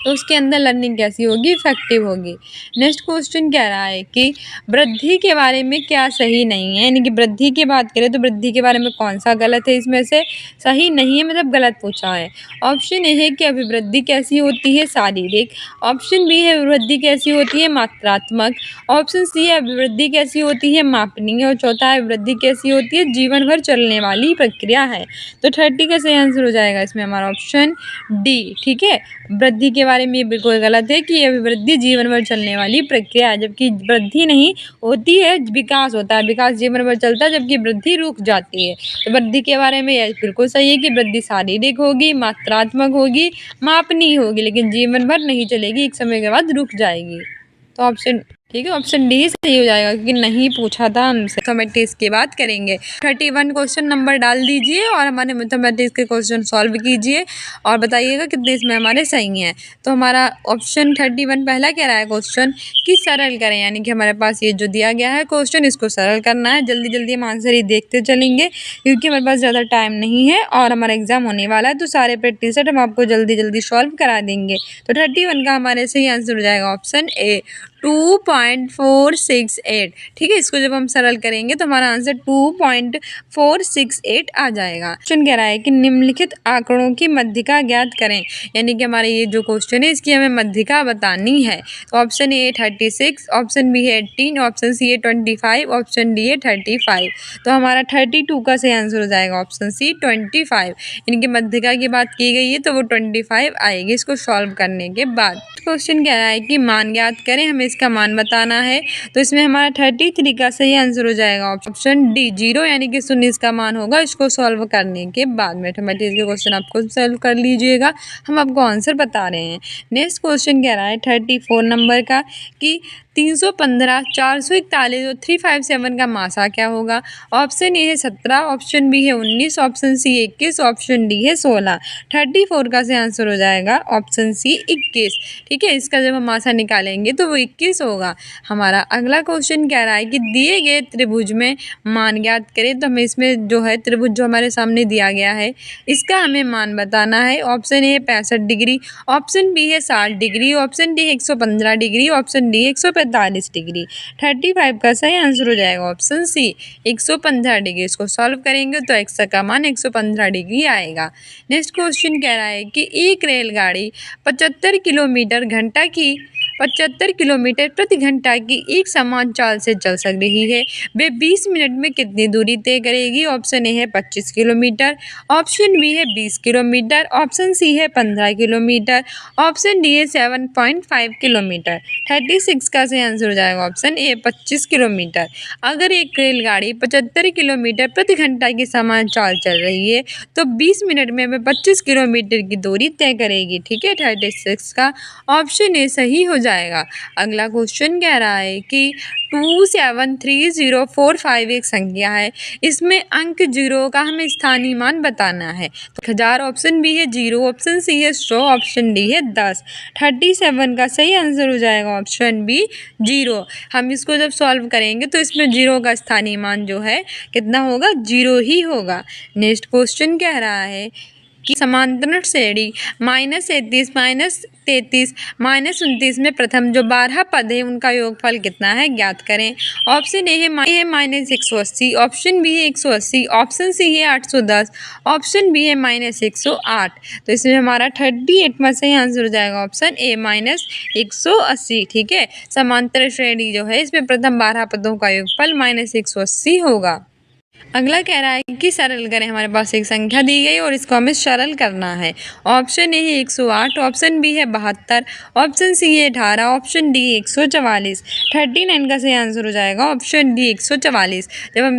तो उसके अंदर लर्निंग कैसी होगी, इफेक्टिव होगी। नेक्स्ट क्वेश्चन कह रहा है कि वृद्धि के बारे में क्या सही नहीं है, यानी कि वृद्धि की बात करें तो वृद्धि के बारे में कौन सा गलत है, इसमें से सही नहीं है मतलब गलत पूछा है। ऑप्शन ए है कि अभिवृद्धि कैसी होती है, शारीरिक। ऑप्शन बी है अभिवृद्धि कैसी होती है, मात्रात्मक। ऑप्शन सी है अभिवृद्धि कैसी होती है, मापनीय। और चौथा है अभिवृद्धि कैसी होती है, जीवन भर चलने वाली प्रक्रिया है। तो 30 का सही आंसर हो जाएगा इसमें हमारा ऑप्शन डी। ठीक है, वृद्धि के बारे में ये बिल्कुल गलत है कि अभिवृद्धि जीवन भर चलने वाली प्रक्रिया है, जबकि वृद्धि नहीं होती है, विकास होता है। विकास जीवन भर चलता है जबकि वृद्धि रुक जाती है। तो वृद्धि के बारे में यह बिल्कुल सही है कि वृद्धि शारीरिक होगी, मात्रात्मक होगी, मापनीय होगी, लेकिन जीवन भर नहीं चलेगी, एक समय के बाद रुक जाएगी। तो ऑप्शन ठीक है, ऑप्शन डी सही हो जाएगा क्योंकि नहीं पूछा था हमसे। मैथमेटिक्स की बात करेंगे। 31 क्वेश्चन नंबर डाल दीजिए और हमारे मैथमेटिक्स के क्वेश्चन सॉल्व कीजिए और बताइएगा कितने इसमें हमारे सही हैं। तो हमारा ऑप्शन 31 पहला कह रहा है क्वेश्चन कि सरल करें, यानी कि हमारे पास ये जो दिया गया है क्वेश्चन, इसको सरल करना है। जल्दी जल्दी हम आंसर ही देखते चलेंगे क्योंकि हमारे पास ज़्यादा टाइम नहीं है और हमारा एग्जाम होने वाला है, तो सारे प्रैक्टिस सेट हम आपको जल्दी जल्दी सॉल्व करा देंगे। तो 31 का हमारे सही आंसर हो जाएगा ऑप्शन ए, 2.468। ठीक है, इसको जब हम सरल करेंगे तो हमारा आंसर 2.468 आ जाएगा। क्वेश्चन कह रहा है कि निम्नलिखित आंकड़ों की मध्यिका ज्ञात करें, यानी कि हमारे ये जो क्वेश्चन है इसकी हमें मध्यिका बतानी है। तो ऑप्शन ए 36, ऑप्शन बी है 18, ऑप्शन सी है 25, ऑप्शन डी है 35। तो हमारा 32 का सही आंसर हो जाएगा ऑप्शन सी 25। इनकी मध्यिका की बात की गई है तो वो 25 आएगी इसको सॉल्व करने के बाद। क्वेश्चन कह रहा है कि मान ज्ञात करें, हमें इसका मान बताना है। तो इसमें हमारा 33 का सही आंसर हो जाएगा ऑप्शन डी 0, यानी कि 0 इसका मान होगा इसको सॉल्व करने के बाद। मैथमेटिक्स के क्वेश्चन आपको सॉल्व कर लीजिएगा, हम आपको आंसर बता रहे हैं। नेक्स्ट क्वेश्चन कह रहा है 34 नंबर का कि 315, 441 और 357 का मासा क्या होगा। ऑप्शन ए है 17, ऑप्शन बी है 19, ऑप्शन सी 21, ऑप्शन डी है 16। 34 का सही आंसर हो जाएगा ऑप्शन सी 21। ठीक है, इसका जब हम मासा निकालेंगे तो वो 21 होगा। हमारा अगला क्वेश्चन कह रहा है कि दिए गए त्रिभुज में मान ज्ञात करें। तो हमें इसमें जो है त्रिभुज जो हमारे सामने दिया गया है इसका हमें मान बताना है। ऑप्शन ए है 65 डिग्री, ऑप्शन बी है 60 degree, option D 115 degree, option D 145 degree. 35 का सही आंसर हो जाएगा ऑप्शन सी 115 डिग्री। इसको सॉल्व करेंगे तो x का मान 115 डिग्री आएगा। नेक्स्ट क्वेश्चन कह रहा है कि एक रेलगाड़ी 75 किलोमीटर घंटा की 75 किलोमीटर प्रति घंटा की एक समान चाल से चल सक रही है, वे 20 मिनट में कितनी दूरी तय करेगी। ऑप्शन ए है 25 किलोमीटर, ऑप्शन बी है 20 किलोमीटर, ऑप्शन सी है 15 किलोमीटर, ऑप्शन डी है 7.5 किलोमीटर। 36 का सही आंसर हो जाएगा ऑप्शन ए 25 किलोमीटर। अगर एक रेलगाड़ी 75 किलोमीटर प्रति घंटा की समान चाल चल रही है तो 20 मिनट में वह 25 किलोमीटर की दूरी तय करेगी। ठीक है, 36 का ऑप्शन ए सही हो जाएगा। अगला क्वेश्चन कह रहा है कि 273045 एक संख्या है, इसमें अंक 0 का हमें स्थानीय मान बताना है। तो 1000 ऑप्शन बी है 0, ऑप्शन सी है 100, ऑप्शन डी है 10। 37 का सही आंसर हो जाएगा ऑप्शन बी 0। हम इसको जब सॉल्व करेंगे तो इसमें 0 का स्थानीय मान जो है कितना होगा, 0 ही होगा। नेक्स्ट क्वेश्चन कह रहा है कि समांतर श्रेणी -33, -33, -29 में प्रथम जो 12 पद है उनका योगफल कितना है, ज्ञात करें। ऑप्शन ए है -180, ऑप्शन बी है 180, ऑप्शन सी है 810, ऑप्शन बी है -108। तो इसमें हमारा 38 में सही आंसर हो जाएगा ऑप्शन ए -180। ठीक है, समांतर श्रेणी जो है इसमें प्रथम 12 पदों का योगफल -180 होगा। अगला कह रहा है कि सरल करें, हमारे पास एक संख्या दी गई और इसको हमें सरल करना है। ऑप्शन ए है 108, ऑप्शन बी है 72, ऑप्शन सी है 18, ऑप्शन डी 144। 39 का सही आंसर हो जाएगा ऑप्शन डी 144। जब हम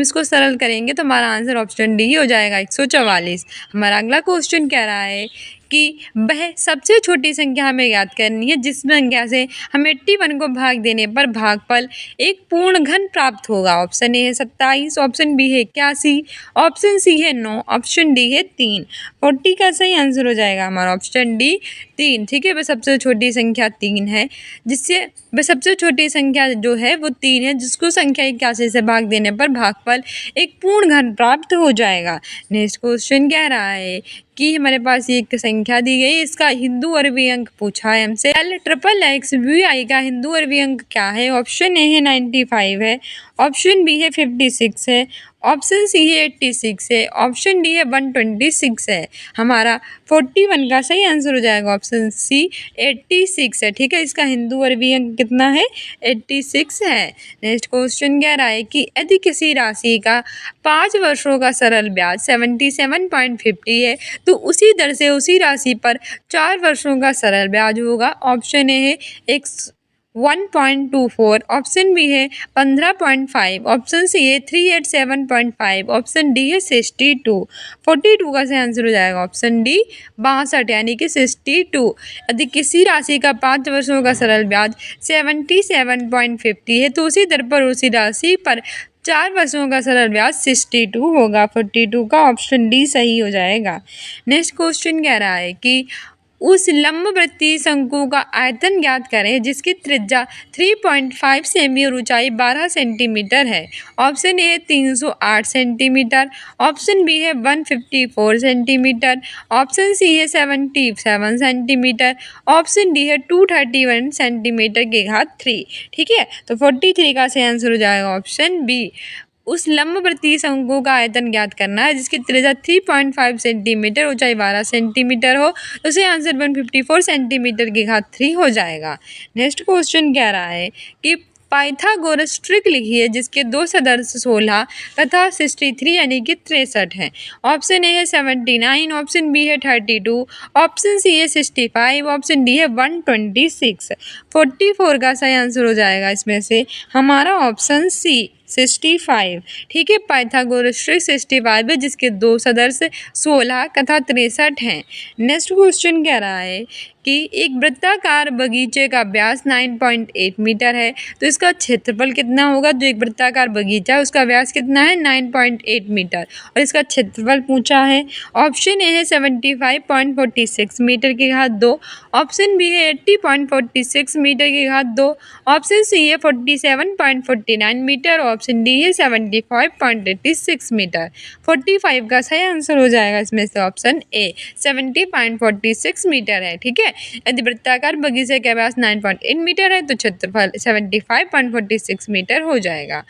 इसको सरल करेंगे तो हमारा आंसर ऑप्शन डी हो जाएगा 144। हमारा अगला क्वेश्चन कह रहा है कि वह सबसे छोटी संख्या हमें याद करनी है जिस संख्या से हम 81 को भाग देने पर भागफल एक पूर्ण घन प्राप्त होगा। ऑप्शन ए है 27, ऑप्शन बी है 81, ऑप्शन सी है 9, ऑप्शन डी है 3। 40 का सही आंसर हो जाएगा हमारा ऑप्शन डी 3। ठीक है, वह सबसे छोटी संख्या 3 है, जिससे वह सबसे छोटी संख्या जो है वो 3 है, जिसको संख्या 81 से भाग देने पर भागफल एक पूर्ण घन प्राप्त हो जाएगा। नेक्स्ट क्वेश्चन कह रहा है कि हमारे पास ये एक संख्या दी गई, इसका हिंदू अरबी अंक पूछा है हमसे। LXXVI का हिंदू अरबी अंक क्या है? ऑप्शन ए है 95 है, ऑप्शन बी है 56 है, ऑप्शन सी है 86 है, ऑप्शन डी है 126 है। हमारा 41 का सही आंसर हो जाएगा ऑप्शन सी 86 है। ठीक है, इसका हिंदू अरबी अंक कितना है? 86 है। नेक्स्ट क्वेश्चन कह रहा है कि यदि किसी राशि का 5 वर्षों का सरल ब्याज 77.50 है तो उसी दर से उसी राशि पर 4 वर्षों का सरल ब्याज होगा। ऑप्शन ए है 1.24, ऑप्शन बी है 15.5, ऑप्शन सी है 387.5, ऑप्शन डी है 62। 42 का सही आंसर हो जाएगा ऑप्शन डी 62 यानी कि 62। यदि किसी राशि का 5 वर्षों का सरल ब्याज 77.50 है तो उसी दर पर उसी राशि पर 4 वर्षों का सरल ब्याज 62 होगा। 42 का ऑप्शन डी सही हो जाएगा। नेक्स्ट क्वेश्चन कह रहा है कि उस लंबवृत्तीय शंकु का आयतन ज्ञात करें जिसकी त्रिज्या 3.5 सेमी और ऊंचाई 12 सेंटीमीटर है। ऑप्शन ए है 308 सेंटीमीटर, ऑप्शन बी है 154 सेंटीमीटर, ऑप्शन सी है 77 सेंटीमीटर, ऑप्शन डी है 231 सेंटीमीटर की घात 3। ठीक है, तो 43 का सही आंसर हो जाएगा ऑप्शन बी। उस लंबवृत्तीय शंकु का आयतन ज्ञात करना है जिसकी त्रिज्या 3.5 सेंटीमीटर, ऊंचाई 12 सेंटीमीटर हो, तो उसे आंसर 154 सेंटीमीटर की घात 3 हो जाएगा। नेक्स्ट क्वेश्चन कह रहा है कि पाइथागोरस ट्रिक लिखिए जिसके दो सदस्य 16 तथा 63 यानी कि 63 हैं। ऑप्शन ए है 79, ऑप्शन बी है 32, ऑप्शन सी है 65, ऑप्शन डी है 126। 44 का सही आंसर हो जाएगा इसमें से हमारा ऑप्शन सी 65। ठीक है, पाइथागोरस ट्रिक 65 है जिसके दो सदस्य 16 तथा 63 हैं। नेक्स्ट क्वेश्चन कह रहा है कि एक वृत्ताकार बगीचे का व्यास 9.8 मीटर है तो इसका क्षेत्रफल कितना होगा? जो एक वृत्ताकार बगीचा है उसका व्यास कितना है? 9.8 मीटर और इसका क्षेत्रफल पूछा है। ऑप्शन ए है 75.46 मीटर की घात 2, ऑप्शन बी है 80.46 मीटर की घात 2, ऑप्शन सी है 47.49 मीटर, ऑप्शन डी है 75.86 मीटर। 45 का सही आंसर हो जाएगा इसमें से ऑप्शन ए 70.46 मीटर है। ठीक है, यदि वृत्ताकार बगीचे का व्यास 9.8 मीटर है तो क्षेत्रफल 75.46 मीटर हो जाएगा।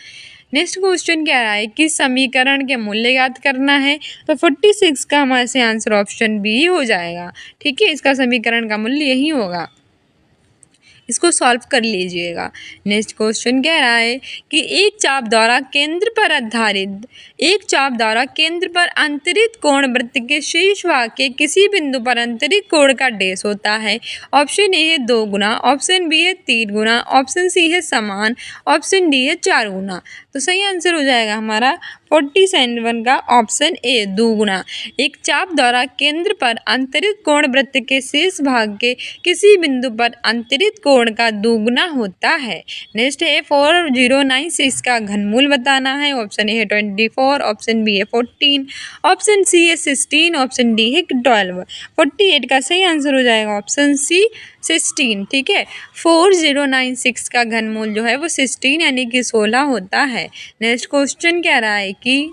नेक्स्ट क्वेश्चन कह रहा है कि समीकरण के मूल्य ज्ञात करना है तो 46 का हमारे से आंसर ऑप्शन बी हो जाएगा। ठीक है, इसका समीकरण का मूल्य यही होगा, इसको सॉल्व कर लीजिएगा। नेक्स्ट क्वेश्चन कह रहा है कि एक चाप द्वारा केंद्र पर अंतरित कोण वृत्त के शीर्ष भाग के किसी बिंदु पर अंतरित कोण का डेश होता है। ऑप्शन ए है 2 गुना, ऑप्शन बी है 3 गुना, ऑप्शन सी है समान, ऑप्शन डी है 4 गुना। तो सही आंसर हो जाएगा हमारा 47 का ऑप्शन ए 2 गुना। एक चाप द्वारा केंद्र पर अंतरित कोण वृत्त के शीर्ष भाग के किसी बिंदु पर अंतरित कोण का 2 गुना होता है। नेक्स्ट है 4096 का घनमूल बताना है। ऑप्शन ए है 24, ऑप्शन बी है 14, ऑप्शन सी है 16, ऑप्शन डी है 12। 48 का सही आंसर हो जाएगा ऑप्शन सी 16। ठीक है, 4096 का घनमूल जो है वो 16 यानी कि 16 होता है। नेक्स्ट क्वेश्चन कह रहा है कि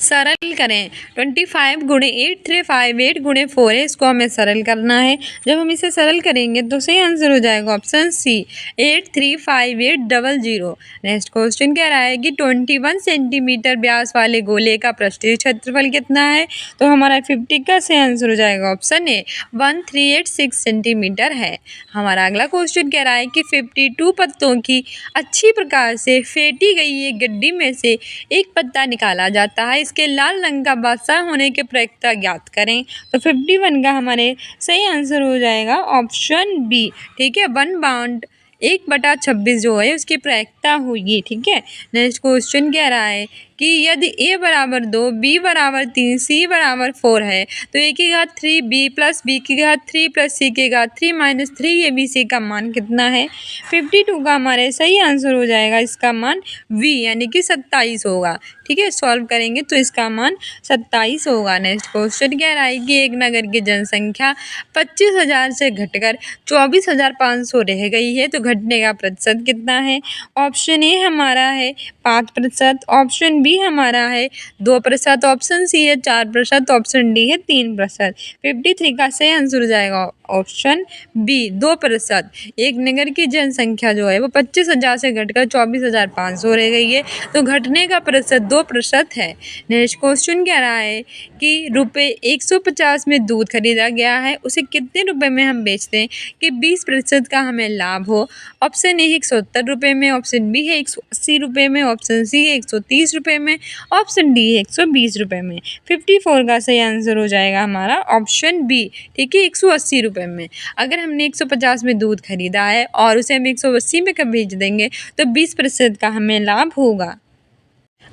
सरल करें 25 गुणे 8358 गुणे 4 है, इसको हमें सरल करना है। जब हम इसे सरल करेंगे तो सही आंसर हो जाएगा ऑप्शन सी 835800। नेक्स्ट क्वेश्चन कह रहा है कि 21 सेंटीमीटर व्यास वाले गोले का पृष्ठीय क्षेत्रफल कितना है? तो हमारा 50 का सही आंसर हो जाएगा ऑप्शन ए 1386 सेंटीमीटर है। हमारा अगला क्वेश्चन कह रहा है कि 52 पत्तों की अच्छी प्रकार से फेंटी गई एक गड्डी में से एक पत्ता निकाला जाता है, इसके लाल रंग का बादशाह होने के प्रयोक्ता ज्ञात करें। तो 51 का हमारे सही आंसर हो जाएगा ऑप्शन बी। ठीक है, 1/26 जो है उसकी प्रयोक्ता होगी। ठीक है, नेक्स्ट क्वेश्चन कह रहा है कि यदि a बराबर 2, b बराबर 3, c बराबर 4 है तो a की घात 3, b प्लस b की घात 3 प्लस c की घात 3 माइनस 3 abc का मान कितना है? 52 का हमारे सही आंसर हो जाएगा इसका मान v यानी कि 27 होगा। ठीक है। सॉल्व करेंगे तो इसका मान 27 होगा। नेक्स्ट क्वेश्चन कह रहा है कि एक नगर की जनसंख्या 25,000 से घटकर 24,500 रह गई है तो घटने का प्रतिशत कितना है। ऑप्शन ए हमारा है 5%, ऑप्शन बी हमारा है 2%, ऑप्शन सी है 4%, ऑप्शन डी है 3%। 53 का सही आंसर हो जाएगा ऑप्शन बी 2%। एक नगर की जनसंख्या जो है वो 25,000 से घटकर 24,500 रह गई है तो घटने का प्रतिशत 2% है। नेक्स्ट क्वेश्चन कह रहा है कि रुपये 150 में दूध खरीदा गया है, उसे कितने रुपए में हम बेचते हैं कि 20% का हमें लाभ हो। ऑप्शन ए 170 रुपये में, ऑप्शन बी है 180 रुपये में, ऑप्शन सी है 130 रुपये में, ऑप्शन डी है 120 रुपये में। 54 का सही आंसर हो जाएगा हमारा ऑप्शन बी, ठीक है, 180 रुपये में। अगर हमने 150 में दूध खरीदा है और उसे हम 180 में कब बेच देंगे तो 20% का हमें लाभ होगा।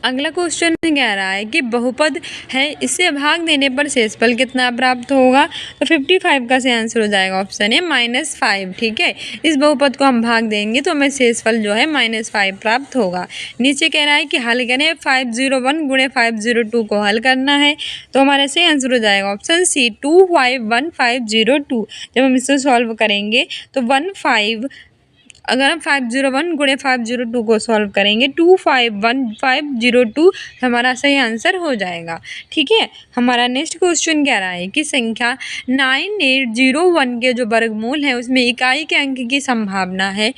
अगला क्वेश्चन कह रहा है कि बहुपद है, इसे भाग देने पर शेषफल कितना प्राप्त होगा। तो 55 का सही आंसर हो जाएगा ऑप्शन है -5, ठीक है। इस बहुपद को हम भाग देंगे तो हमें शेषफल जो है -5 प्राप्त होगा। नीचे कह रहा है कि हल करें 501 गुणे 502 को हल करना है तो हमारे सही आंसर हो जाएगा ऑप्शन सी 251502। जब हम इसे सॉल्व करेंगे तो 15 अगर हम 501 गुणे 502 को सॉल्व करेंगे 251502 हमारा सही आंसर हो जाएगा, ठीक है। हमारा नेक्स्ट क्वेश्चन कह रहा है कि संख्या 9801 के जो वर्गमूल है उसमें इकाई के अंक की संभावना है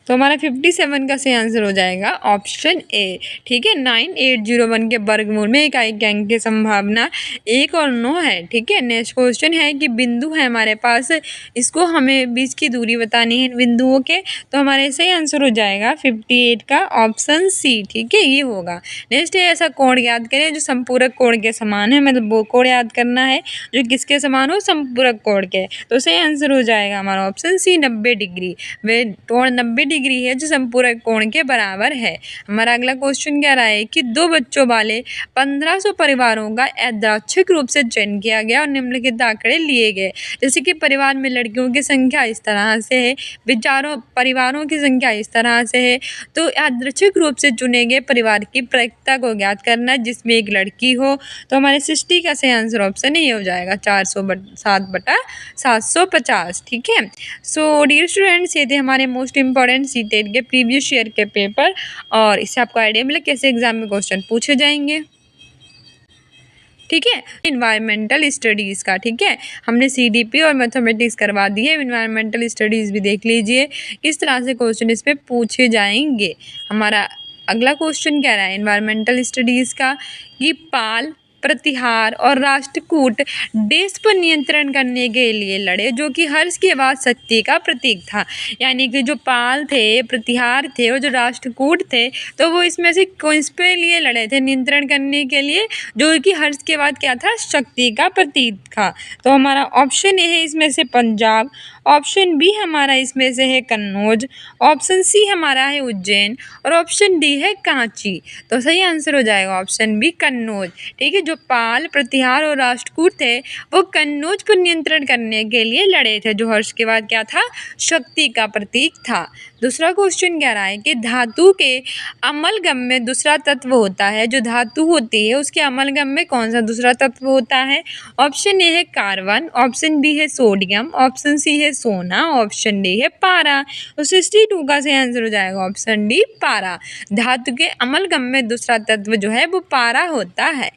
तो हमारा 57 का सही आंसर हो जाएगा ऑप्शन ए, ठीक है। 9801 के वर्गमूल में इकाई के अंक की संभावना 1 और 9 है, ठीक है। नेक्स्ट क्वेश्चन है कि बिंदु है हमारे पास, इसको हमें बीच की दूरी बतानी है बिंदुओं के तो हमारे सही आंसर हो जाएगा 58 का ऑप्शन सी, ठीक है, ये होगा। नेक्स्ट है ऐसा कोण याद करें जो संपूरक कोण के समान है, मतलब वो कोण याद करना है जो किसके समान हो, संपूरक कोण के। तो सही आंसर हो जाएगा हमारा ऑप्शन सी 90 डिग्री। वे कोण 90 डिग्री है जो संपूरक कोण के बराबर है। हमारा अगला क्वेश्चन कह रहा है कि 2 बच्चों वाले 1500 परिवारों का यादृच्छिक रूप से चयन किया गया और निम्नलिखित आंकड़े लिए गए। जैसे कि परिवार में लड़कियों की संख्या इस तरह से है, परिवारों की संख्या इस तरह से है, तो यादृच्छिक रूप से चुने गए परिवार की प्रायिकता को ज्ञात करना है जिसमें एक लड़की हो। तो हमारे 60 का सही आंसर ऑप्शन ये हो जाएगा 407/750, ठीक है। सो डियर स्टूडेंट्स, ये थे हमारे मोस्ट इंपॉर्टेंट सीटेट के प्रीवियस ईयर के पेपर और इससे आपको आइडिया मिला कैसे एग्जाम में क्वेश्चन पूछे जाएंगे, ठीक है। इन्वायरमेंटल स्टडीज़ का, ठीक है, हमने CDP और मैथमेटिक्स करवा दी है। इन्वायरमेंटल स्टडीज़ भी देख लीजिए किस तरह से क्वेश्चन इस पे पूछे जाएंगे। हमारा अगला क्वेश्चन कह रहा है इन्वायरमेंटल स्टडीज़ का कि पाल, प्रतिहार और राष्ट्रकूट देश पर नियंत्रण करने के लिए लड़े जो कि हर्ष के बाद शक्ति का प्रतीक था। यानी कि जो पाल थे, प्रतिहार थे और जो राष्ट्रकूट थे तो वो इसमें से किस पे लिए लड़े थे, नियंत्रण करने के लिए, जो कि हर्ष के बाद क्या था, शक्ति का प्रतीक था। तो हमारा ऑप्शन ए है इसमें से पंजाब, ऑप्शन बी हमारा इसमें से है कन्नौज, ऑप्शन सी हमारा है उज्जैन और ऑप्शन डी है कांची। तो सही आंसर हो जाएगा ऑप्शन बी कन्नौज, ठीक है। जो पाल, प्रतिहार और राष्ट्रकूट थे वो कन्नौज पर नियंत्रण करने के लिए लड़े थे जो हर्ष के बाद क्या था, शक्ति का प्रतीक था। दूसरा क्वेश्चन कह रहा है कि धातु के अमलगम में दूसरा तत्व होता है, जो धातु होती है उसके अमलगम में कौन सा दूसरा तत्व होता है। ऑप्शन ए है कार्बन, ऑप्शन बी है सोडियम, ऑप्शन सी है सोना, ऑप्शन डी है पारा। तो 62 का सही आंसर हो जाएगा ऑप्शन डी पारा। धातु के अमलगम में दूसरा तत्व जो है वो पारा होता है।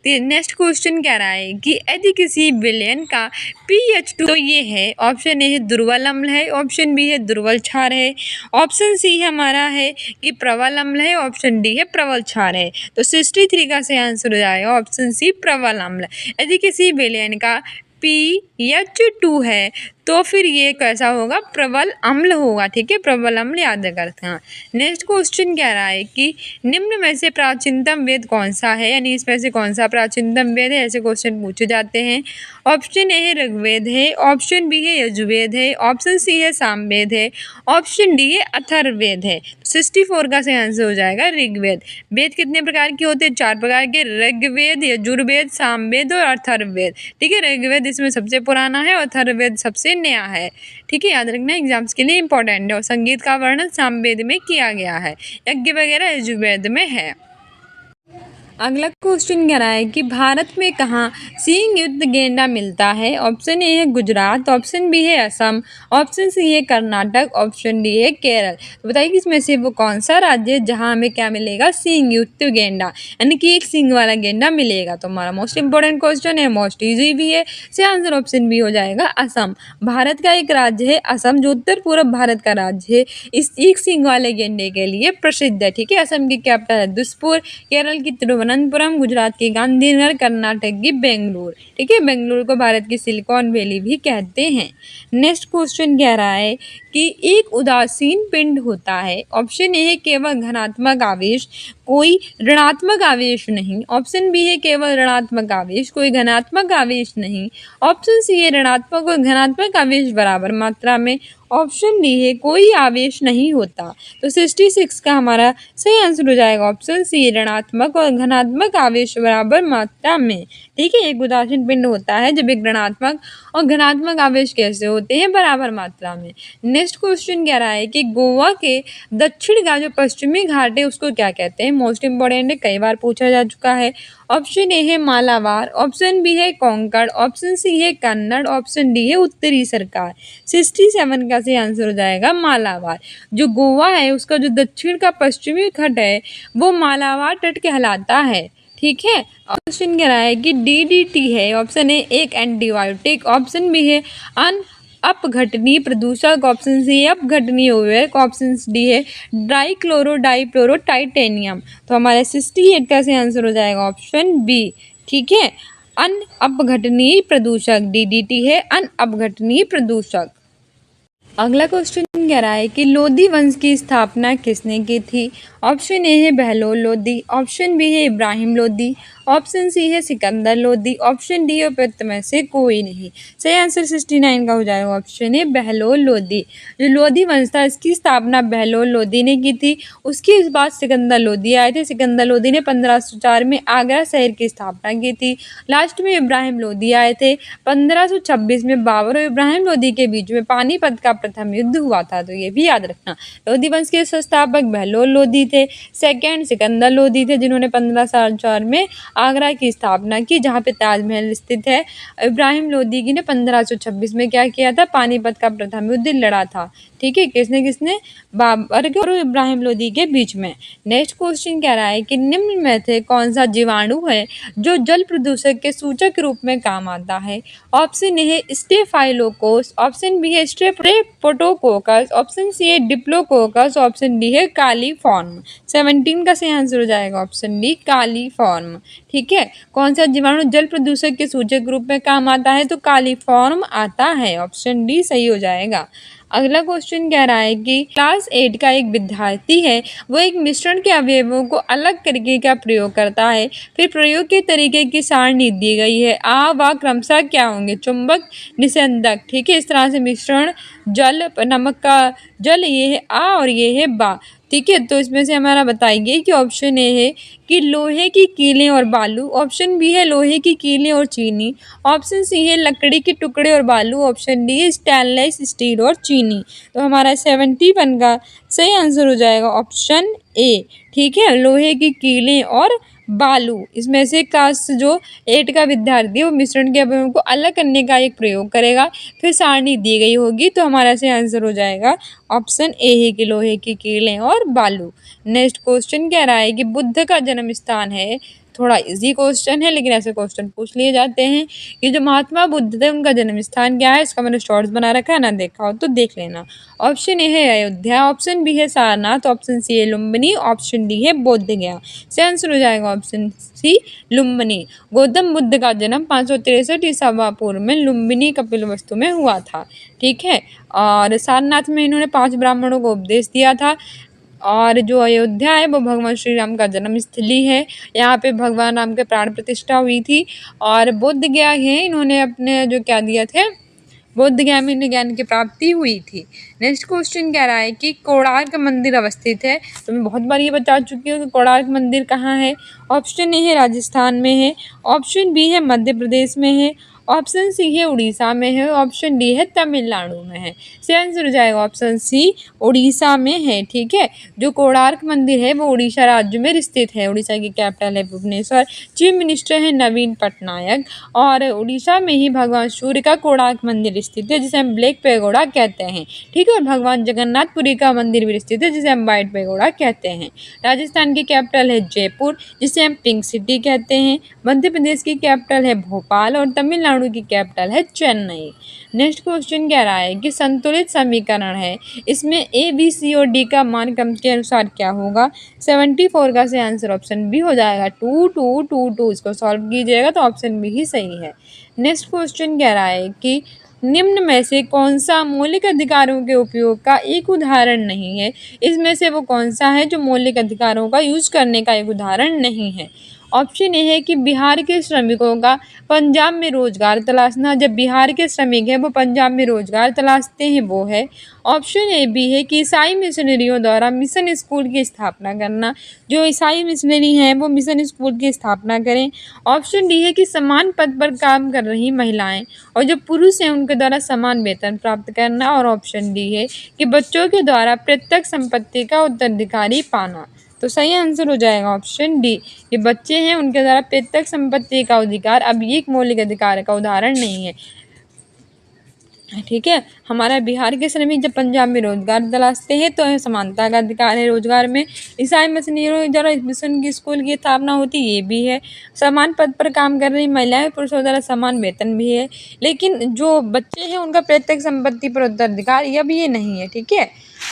नेक्स्ट क्वेश्चन कह रहा है कि यदि किसी विलयन का pH2 तो ये है, ऑप्शन ए है दुर्बल अम्ल है, ऑप्शन बी है दुर्बल क्षार है, ऑप्शन सी हमारा है कि प्रबल अम्ल है, ऑप्शन डी है प्रबल क्षार है। तो 63 का सही आंसर हो जाएगा ऑप्शन सी प्रबल अम्ल। यदि किसी विलयन का pH2 है तो फिर ये कैसा होगा, प्रबल अम्ल होगा, ठीक है, प्रबल अम्ल याद रखना। नेक्स्ट क्वेश्चन कह रहा है कि निम्न में से प्राचीनतम वेद कौन सा है, यानी इसमें से कौन सा प्राचीनतम वेद है, ऐसे क्वेश्चन पूछे जाते हैं। ऑप्शन ए है ऋग्वेद है, ऑप्शन बी है यजुर्वेद है, ऑप्शन सी है सामवेद है, ऑप्शन डी है अथर्ववेद है। 64 का सही आंसर हो जाएगा ऋग्वेद। वेद कितने प्रकार के होते हैं, 4 प्रकार के, ऋग्वेद, यजुर्वेद, सामवेद और अथर्ववेद, ठीक है। ऋग्वेद इसमें सबसे पुराना है और अथर्ववेद सबसे नया है, ठीक है, याद रखना एग्जाम्स के लिए इंपॉर्टेंट है। और संगीत का वर्णन सामवेद में किया गया है, यज्ञ वगैरह यजुर्वेद में है। अगला क्वेश्चन कह रहा है कि भारत में कहाँ सिंह युक्त गेंडा मिलता है। ऑप्शन ए है गुजरात, ऑप्शन बी है असम, ऑप्शन सी है कर्नाटक, ऑप्शन डी है केरल। तो बताइए कि इसमें से वो कौन सा राज्य है जहाँ हमें क्या मिलेगा, सिंह युक्त गेंडा, यानी कि एक सिंह वाला गेंडा मिलेगा। तो हमारा मोस्ट इंपॉर्टेंट क्वेश्चन है, मोस्ट इजी भी है, से आंसर ऑप्शन बी हो जाएगा असम। भारत का एक राज्य है असम, जो उत्तर पूर्व भारत का राज्य है, इस एक सिंह वाले गेंडे के लिए प्रसिद्ध है। ठीक है, असम की कैपिटल है दिसपुर, केरल की तिरुवनंतपुरम, गुजरात की गांधीनगर, कर्नाटक की बेंगलुरु। ठीक है, बेंगलुरु को भारत की सिलिकॉन वैली भी कहते हैं। नेक्स्ट क्वेश्चन कह रहा है कि एक उदासीन पिंड होता है। ऑप्शन ए है केवल धनात्मक आवेश, कोई ऋणात्मक आवेश नहीं। ऑप्शन बी है केवल ऋणात्मक आवेश, कोई धनात्मक आवेश नहीं। ऑप्शन सी है ऋणात्मक और धनात्मक आवेश बराबर मात्रा में। ऑप्शन डी है कोई आवेश नहीं होता। तो 66 का हमारा सही आंसर हो जाएगा ऑप्शन सी, ऋणात्मक और धनात्मक आवेश बराबर मात्रा में। ठीक है, एक उदासीन पिंड होता है जब एक ऋणात्मक और धनात्मक आवेश कैसे होते हैं, बराबर मात्रा में। नेक्स्ट क्वेश्चन कह रहा है कि गोवा के दक्षिण का जो पश्चिमी घाट है उसको क्या कहते हैं। मोस्ट इंपॉर्टेंट है, कई बार पूछा जा चुका है। ऑप्शन ए है मालाबार, ऑप्शन बी है कोंकण, ऑप्शन सी है कन्नड़, ऑप्शन डी है उत्तरी सरकार। 67 का सही आंसर हो जाएगा मालाबार। जो गोवा है उसका जो दक्षिण का पश्चिमी घाट है वो मालाबार तट कहलाता है। ठीक है, क्वेश्चन कह रहा है कि DDT है, ऑप्शन ए एक एंटीबायोटिक, ऑप्शन बी है अन अपघटनीय प्रदूषक, ऑप्शन सी है अपघटनीय उर्वरक, ऑप्शन डी है डाइक्लोरो टाइटेनियम। तो हमारे 68 का सही आंसर हो जाएगा ऑप्शन बी। ठीक है, अन अपघटनीय प्रदूषक, DDT है अन अपघटनीय प्रदूषक। अगला क्वेश्चन कह रहा है कि लोधी वंश की स्थापना किसने की थी। ऑप्शन ए है बहलोल लोधी, ऑप्शन बी है इब्राहिम लोधी, ऑप्शन सी है सिकंदर लोधी, ऑप्शन डी उपयुक्त में से कोई नहीं। सही आंसर 69 का हो जाएगा ऑप्शन है बहलोल लोधी। जो लोधी वंश था इसकी स्थापना बहलोल लोधी ने की थी। उसके बाद सिकंदर लोधी आए थे। सिकंदर लोधी ने 1504 में आगरा शहर की स्थापना की थी। लास्ट में इब्राहिम लोधी आए थे। 1526 में बाबर और इब्राहिम लोधी के बीच में पानीपत का प्रथम युद्ध हुआ था। तो ये भी याद रखना। लोधी वंश के संस्थापक बहलोल लोधी थे। सेकंड सिकंदर लोधी थे जिन्होंने 1504 में आगरा की स्थापना की जहाँ पे ताजमहल स्थित है। इब्राहिम लोधी ने 1526 में क्या किया था, पानीपत का प्रथम युद्ध लड़ा था। ठीक है, किसने किसने, बाबर और इब्राहिम लोधी के बीच में। नेक्स्ट क्वेश्चन कह रहा है कि निम्न में से कौन सा जीवाणु है जो जल प्रदूषक के सूचक के रूप में काम आता है। ऑप्शन ए है स्टेफाइलोकोकस, ऑप्शन बी है स्ट्रेप्टोकोकस, ऑप्शन सी है डिप्लोकोकस, ऑप्शन डी है कालीफॉर्म। 17 का सही आंसर हो जाएगा ऑप्शन डी कालीफॉर्म। ठीक है, कौन सा जीवाणु जल प्रदूषक के सूचक के रूप में काम आता है, तो कालीफॉर्म आता है। ऑप्शन डी सही हो जाएगा। अगला क्वेश्चन कह रहा है कि क्लास 8 का एक विद्यार्थी है, वो एक मिश्रण के अवयवों को अलग करके का प्रयोग करता है। फिर प्रयोग के तरीके की सारणी दी गई है। आ व क्रमशः क्या होंगे, चुंबक निस्यंदक। ठीक है, इस तरह से मिश्रण जल, नमक का जल ये है आ और ये है बा। ठीक है, तो इसमें से हमारा बताइए कि ऑप्शन ए है कि लोहे की कीलें और बालू, ऑप्शन बी है लोहे की कीलें और चीनी, ऑप्शन सी है लकड़ी के टुकड़े और बालू, ऑप्शन डी है स्टेनलेस स्टील और चीनी। तो हमारा 71 का सही आंसर हो जाएगा ऑप्शन ए। ठीक है, लोहे की कीलें और बालू। इसमें से क्लास जो 8 का विद्यार्थी है वो मिश्रण के अवयवों को अलग करने का एक प्रयोग करेगा। फिर सारणी दी गई होगी, तो हमारा सही आंसर हो जाएगा ऑप्शन ए है कि लोहे की कीलें और बालू। नेक्स्ट क्वेश्चन कह रहा है कि बुद्ध का जन्म स्थान है। थोड़ा इजी क्वेश्चन है लेकिन ऐसे क्वेश्चन पूछ लिए जाते हैं कि जो महात्मा बुद्ध थे उनका जन्म स्थान क्या है। इसका मैंने शॉर्ट्स बना रखा है, ना देखा हो तो देख लेना। ऑप्शन ए है अयोध्या, ऑप्शन बी है सारनाथ, ऑप्शन सी है लुम्बिनी, ऑप्शन डी है बोध गया। से आंसर हो जाएगा ऑप्शन सी लुम्बिनी। गौतम बुद्ध का जन्म 563 ईसा पूर्व में लुम्बिनी कपिलवस्तु में हुआ था। ठीक है, और सारनाथ में इन्होंने 5 ब्राह्मणों को उपदेश दिया था। और जो अयोध्या है वो भगवान श्री राम का जन्म स्थली है। यहाँ पे भगवान राम के प्राण प्रतिष्ठा हुई थी। और बोध गया है, इन्होंने अपने जो क्या दिया थे, बोध गया में इन्हें ज्ञान की प्राप्ति हुई थी। नेक्स्ट क्वेश्चन कह रहा है कि कोणार्क मंदिर अवस्थित है। तो मैं बहुत बार ये बता चुकी हूँ कि कोणार्क मंदिर कहाँ है। ऑप्शन ए है राजस्थान में है, ऑप्शन बी है मध्य प्रदेश में है, ऑप्शन सी है उड़ीसा में है, ऑप्शन डी है तमिलनाडु में है। सही आंसर हो जाएगा ऑप्शन सी उड़ीसा में है। ठीक है, जो कोणार्क मंदिर है वो उड़ीसा राज्य में स्थित है। उड़ीसा की कैपिटल है भुवनेश्वर। चीफ मिनिस्टर है नवीन पटनायक और उड़ीसा में ही भगवान सूर्य का कोणार्क मंदिर स्थित है जिसे हम ब्लैक पैगोडा कहते हैं। ठीक है, और भगवान जगन्नाथपुरी का मंदिर भी स्थित है जिसे हम व्हाइट पैगोडा कहते हैं। राजस्थान की कैपिटल है जयपुर जिसे हम पिंक सिटी कहते हैं। मध्य प्रदेश की कैपिटल है भोपाल और तमिलनाडु की कैपिटल है चेन्नई। नेक्स्ट क्वेश्चन कह रहा है कि संतुलित समीकरण है, इसमें ए बी सी और डी का मान क्रम के अनुसार क्या होगा। 74 का सही आंसर ऑप्शन बी हो जाएगा 2 2 2 2। इसको सॉल्व कीजिएगा तो ऑप्शन बी ही सही है। नेक्स्ट क्वेश्चन कह रहा है कि निम्न में से कौन सा मौलिक अधिकारों के उपयोग का एक उदाहरण नहीं है। इसमें से वो कौन सा है जो मौलिक अधिकारों का यूज करने का एक उदाहरण नहीं है। ऑप्शन ए है कि बिहार के श्रमिकों का पंजाब में रोजगार तलाशना। जब बिहार के श्रमिक हैं वो पंजाब में रोजगार तलाशते हैं वो है। ऑप्शन ए बी है कि ईसाई मिशनरियों द्वारा मिशन स्कूल की स्थापना करना। जो ईसाई मिशनरी हैं वो मिशन स्कूल की स्थापना करें। ऑप्शन डी है कि समान पद पर काम कर रही महिलाएं और जो पुरुष हैं उनके द्वारा समान वेतन प्राप्त करना। और ऑप्शन डी है कि बच्चों के द्वारा प्रत्यक्ष संपत्ति का उत्तराधिकारी पाना। तो सही आंसर हो जाएगा ऑप्शन डी, ये बच्चे हैं उनके द्वारा प्रत्यक्ष संपत्ति का अधिकार। अब ये एक मौलिक अधिकार का उदाहरण नहीं है। ठीक है, हमारा बिहार के श्रमिक जब पंजाब में रोजगार तलाशते हैं तो समानता का अधिकार है रोजगार में। ईसाई मिशनरियों द्वारा मिशन की स्कूल की स्थापना होती ये भी है। समान पद पर काम कर रही महिलाएं पुरुषों द्वारा समान वेतन भी है। लेकिन जो बच्चे हैं उनका प्रत्यक्ष संपत्ति पर उत्तराधिकार यह भी ये नहीं है। ठीक है,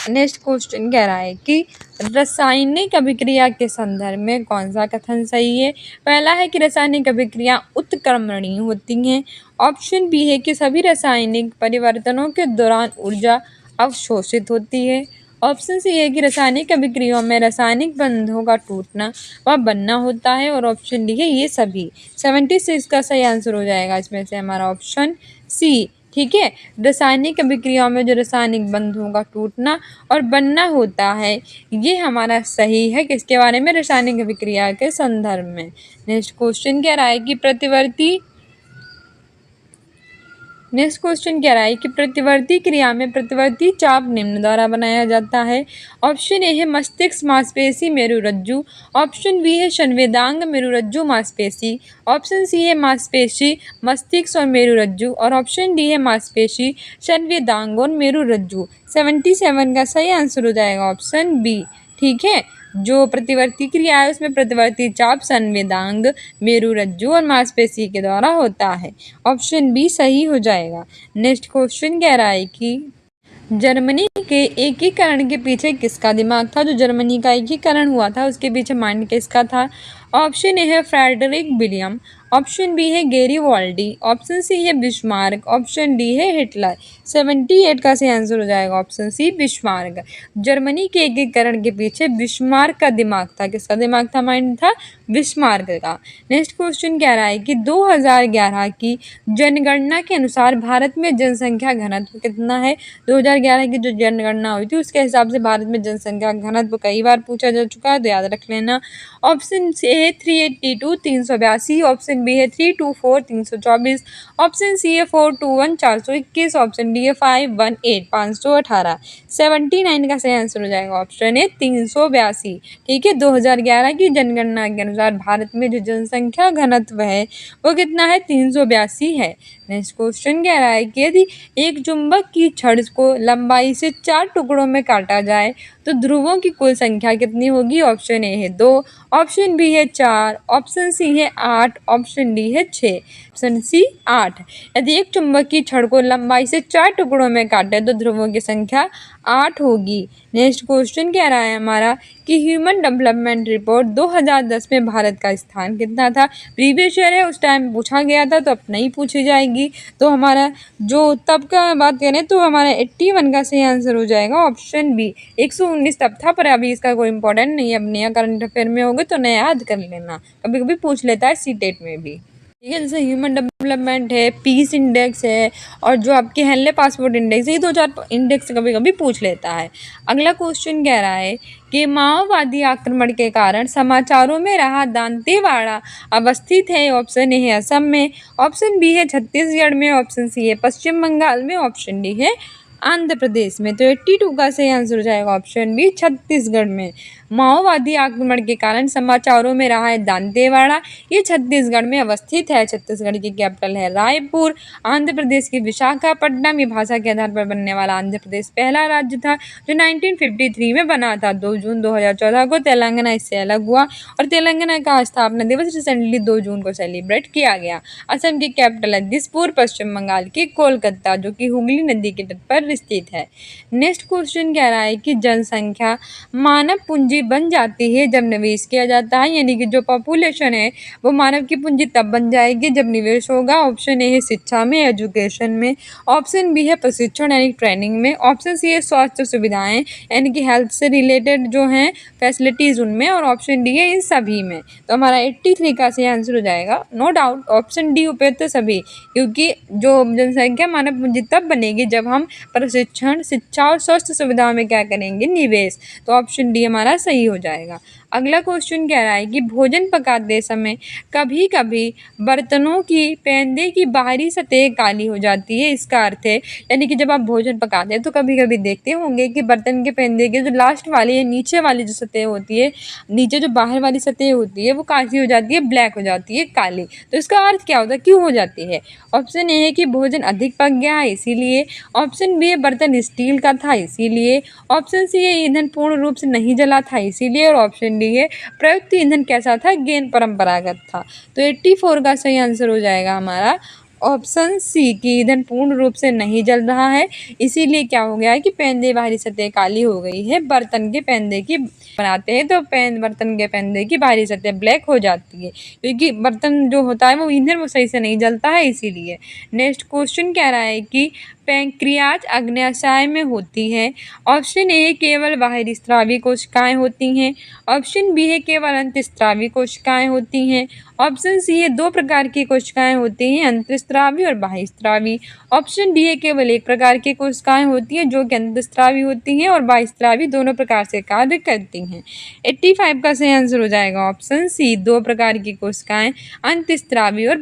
नेक्स्ट क्वेश्चन कह रहा है कि रासायनिक अभिक्रिया के संदर्भ में कौन सा कथन सही है। पहला है कि रासायनिक अभिक्रिया उत्क्रमणीय होती हैं। ऑप्शन बी है कि सभी रासायनिक परिवर्तनों के दौरान ऊर्जा अवशोषित होती है। ऑप्शन सी है कि रासायनिक अभिक्रियाओं में रासायनिक बंधों का टूटना व बनना होता है। और ऑप्शन डी है ये सभी। 76 का सही आंसर हो जाएगा इसमें से हमारा ऑप्शन सी। ठीक है, रासायनिक अभिक्रियाओं में जो रासायनिक बंधों का टूटना और बनना होता है ये हमारा सही है। किसके बारे में, रासायनिक अभिक्रिया के संदर्भ में। नेक्स्ट क्वेश्चन कह रहा है कि प्रतिवर्ती क्रिया में प्रतिवर्ती चाप निम्न द्वारा बनाया जाता है। ऑप्शन ए है मस्तिष्क मांसपेशी मेरुरज्जु। ऑप्शन बी है संवेदांग मेरुरज्जु मांसपेशी। ऑप्शन सी है मांसपेशी मस्तिष्क और मेरुरज्जु। और ऑप्शन डी है मांसपेशी संवेदांग और मेरुरज्जु। 77 का सही आंसर हो जाएगा ऑप्शन बी। ठीक है, जो प्रतिवर्ती क्रिया है उसमें प्रतिवर्ती चाप संवेदांग मेरुरज्जु और मांसपेशी के द्वारा होता है। ऑप्शन बी सही हो जाएगा। नेक्स्ट क्वेश्चन कह रहा है कि जर्मनी के एकीकरण के पीछे किसका दिमाग था। जो जर्मनी का एकीकरण हुआ था उसके पीछे माइंड किसका था। ऑप्शन ए है फ्रेडरिक विलियम। ऑप्शन बी है गेरिबाल्डी। ऑप्शन सी है बिस्मार्क। ऑप्शन डी है हिटलर। 78 का सही आंसर हो जाएगा ऑप्शन सी बिस्मार्क। जर्मनी के एकीकरण के पीछे बिस्मार्क का दिमाग था। किसका दिमाग था, माइंड था बिस्मार्क का। नेक्स्ट क्वेश्चन कह रहा है कि 2011 की जनगणना के अनुसार भारत में जनसंख्या घनत्व कितना है। 2011 की जो जनगणना हुई थी उसके हिसाब से भारत में जनसंख्या घनत्व कई बार पूछा जा चुका है तो याद रख लेना। ऑप्शन ए है 382 382। ऑप्शन बी है 324 324। ऑप्शन सी है 421 421। ऑप्शन डी है 518 518। 79 का सही आंसर हो जाएगा ऑप्शन ए 382। ठीक है, 2011 की जनगणना के अनुसार भारत में जो जनसंख्या घनत्व है वो कितना है, 382 है। नेक्स्ट क्वेश्चन कह रहा है कि यदि एक चुंबक की छड़ को लंबाई से 4 टुकड़ों में काटा जाए तो ध्रुवों की कुल संख्या कितनी होगी। ऑप्शन ए है 2। ऑप्शन बी है 4। ऑप्शन सी है 8। ऑप्शन डी है 6। Option C 8। यदि एक चुंबक की छड़ को लंबाई से 4 टुकड़ों में काटे तो ध्रुवों की संख्या 8 होगी। नेक्स्ट क्वेश्चन कह रहा है हमारा कि ह्यूमन डेवलपमेंट रिपोर्ट 2010 में भारत का स्थान कितना था। प्रीवियस ईयर है, उस टाइम पूछा गया था तो अब नहीं पूछी जाएगी। तो हमारा जो तब का बात करें तो हमारा 81 का सही आंसर हो जाएगा ऑप्शन बी। 119 तब था, पर अभी इसका कोई इंपॉर्टेंट नहीं है। अब नया करंट अफेयर में होगा तो नया याद कर लेना, कभी कभी पूछ लेता है सीटेट में भी। ठीक है, जैसे ह्यूमन डेवलपमेंट है, पीस इंडेक्स है और जो आपके हेनले पासपोर्ट इंडेक्स है, ये 2-4 इंडेक्स कभी कभी पूछ लेता है। अगला क्वेश्चन कह रहा है कि माओवादी आक्रमण के कारण समाचारों में रहा दांतेवाड़ा अवस्थित है। ऑप्शन ए है असम में, ऑप्शन बी है छत्तीसगढ़ में, ऑप्शन सी है पश्चिम बंगाल में, ऑप्शन डी है आंध्र प्रदेश में। तो 82 का सही आंसर हो जाएगा ऑप्शन बी छत्तीसगढ़ में। माओवादी आक्रमण के कारण समाचारों में रहा है दांतेवाड़ा, ये छत्तीसगढ़ में अवस्थित है। छत्तीसगढ़ की कैपिटल है रायपुर। आंध्र प्रदेश की विशाखापट्टनम। ये भाषा के आधार पर बनने वाला आंध्र प्रदेश पहला राज्य था जो 1953 में बना था। 2 जून 2014 को तेलंगाना इससे अलग हुआ और तेलंगाना का स्थापना दिवस रिसेंटली 2 जून को सेलिब्रेट किया गया। असम की कैपिटल है दिसपुर। पश्चिम बंगाल की कोलकाता जो कि हुगली नदी के तट पर स्थित है। नेक्स्ट क्वेश्चन कह रहा है कि जनसंख्या मानव पूंजी बन जाती है जब निवेश किया जाता है, यानी कि जो पॉपुलेशन है वो मानव की पूंजी तब बन जाएगी जब निवेश होगा। ऑप्शन ए है शिक्षा में, एजुकेशन में, ऑप्शन बी है प्रशिक्षण यानी ट्रेनिंग में, ऑप्शन सी है स्वास्थ्य सुविधाएं यानी कि हेल्थ से रिलेटेड जो हैं फैसिलिटीज़ उनमें, और ऑप्शन डी है इन सभी में। तो हमारा 83 का सही आंसर हो जाएगा नो डाउट ऑप्शन डी उपयुक्त सभी, क्योंकि जो जनसंख्या मानव पूंजी तब बनेगी जब हम प्रशिक्षण, शिक्षा और स्वास्थ्य सुविधाओं में क्या करेंगे, निवेश। तो ऑप्शन डी हमारा सही हो जाएगा। अगला क्वेश्चन कह रहा है कि भोजन पकाते समय कभी कभी बर्तनों की पेंदे की बाहरी सतह काली हो जाती है। इसका अर्थ है यानी कि जब आप भोजन पकाते हैं तो कभी कभी देखते होंगे कि बर्तन के पेंदे की जो लास्ट वाली या नीचे वाली जो सतह होती है, नीचे जो बाहर वाली सतह होती है वो काली हो जाती है, ब्लैक हो जाती है, काली। तो इसका अर्थ क्या होता है, क्यों हो जाती है? ऑप्शन ए है कि भोजन अधिक पक गया है इसीलिए, ऑप्शन बी है बर्तन स्टील का था इसीलिए, ऑप्शन सी है ईंधन पूर्ण रूप से नहीं जला था इसीलिए, और ऑप्शन डी है प्रयुक्त ईंधन कैसा था, गैर परंपरागत था। तो 84 का सही आंसर हो जाएगा हमारा ऑप्शन सी कि ईंधन पूर्ण रूप से नहीं जल रहा है, इसीलिए क्या हो गया है कि पेंदे बाहरी सतह काली हो गई है। बर्तन के पेंदे की बनाते हैं तो बर्तन के पेंदे की बाहरी सतह ब्लैक हो जाती है, क्योंकि बर्तन जो होता है वो ईंधन वो सही से नहीं जलता है इसीलिए। नेक्स्ट क्वेश्चन कह रहा है कि पैंक्रियाज अग्न्याशय में होती है। ऑप्शन ए केवल बाहरी स्रावी कोशिकाएं होती हैं, ऑप्शन बी है केवल अंतस्रावी कोशिकाएं होती हैं, ऑप्शन सी है 2 प्रकार की कोशिकाएं होती हैं, अंतस्रावी और बाह्यस्रावी, ऑप्शन डी है केवल एक प्रकार की कोशिकाएं होती हैं जो कि अंतस्रावी होती हैं और बाह्यस्रावी दोनों प्रकार से कार्य करती हैं। 85 का सही आंसर हो जाएगा ऑप्शन सी 2 प्रकार की कोशिकाएं, अंतस्रावी और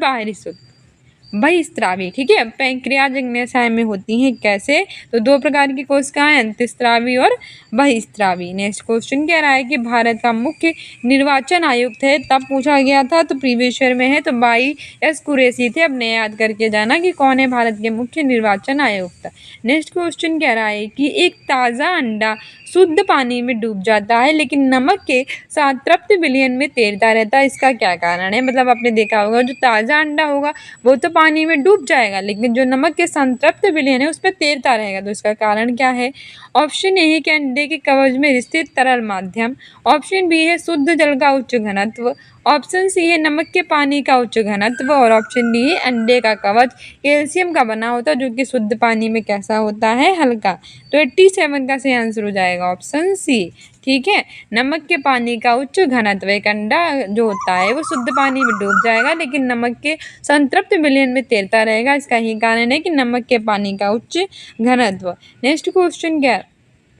बाह्यस्रावी। ठीक है, पैंक्रियाज अग्न्याशय में होती हैं कैसे, तो 2 प्रकार की कोशिकाएं, अंतस्रावी और बाह्यस्रावी। नेक्स्ट क्वेश्चन कह रहा है कि भारत का मुख्य निर्वाचन आयुक्त है, तब पूछा गया था तो प्रीवियस ईयर में है, तो YS कुरैशी थे। अब नया याद करके जाना कि कौन है भारत के मुख्य निर्वाचन आयुक्त। नेक्स्ट क्वेश्चन कह रहा है कि एक ताज़ा अंडा शुद्ध पानी में डूब जाता है लेकिन नमक के साथ तृप्त विलयन में तैरता रहता है, इसका क्या कारण है? मतलब आपने देखा होगा जो ताज़ा अंडा होगा वो तो पानी में डूब जाएगा, लेकिन जो नमक के संतृप्त विलयन है उस पर तैरता रहेगा, तो इसका कारण क्या है? ऑप्शन ए है कि अंडे के कवच में स्थित तरल माध्यम, ऑप्शन बी है शुद्ध जल का उच्च घनत्व, ऑप्शन सी है नमक के पानी का उच्च घनत्व, और ऑप्शन डी है अंडे का कवच कैल्शियम का बना होता है जो कि शुद्ध पानी में कैसा होता है, हल्का। तो 87 का सही आंसर हो जाएगा ऑप्शन सी। ठीक है, नमक के पानी का उच्च घनत्व, एक अंडा जो होता है वो शुद्ध पानी में डूब जाएगा लेकिन नमक के संतृप्त विलयन में तैरता रहेगा, इसका ही कारण है कि नमक के पानी का उच्च घनत्व। नेक्स्ट क्वेश्चन क्या,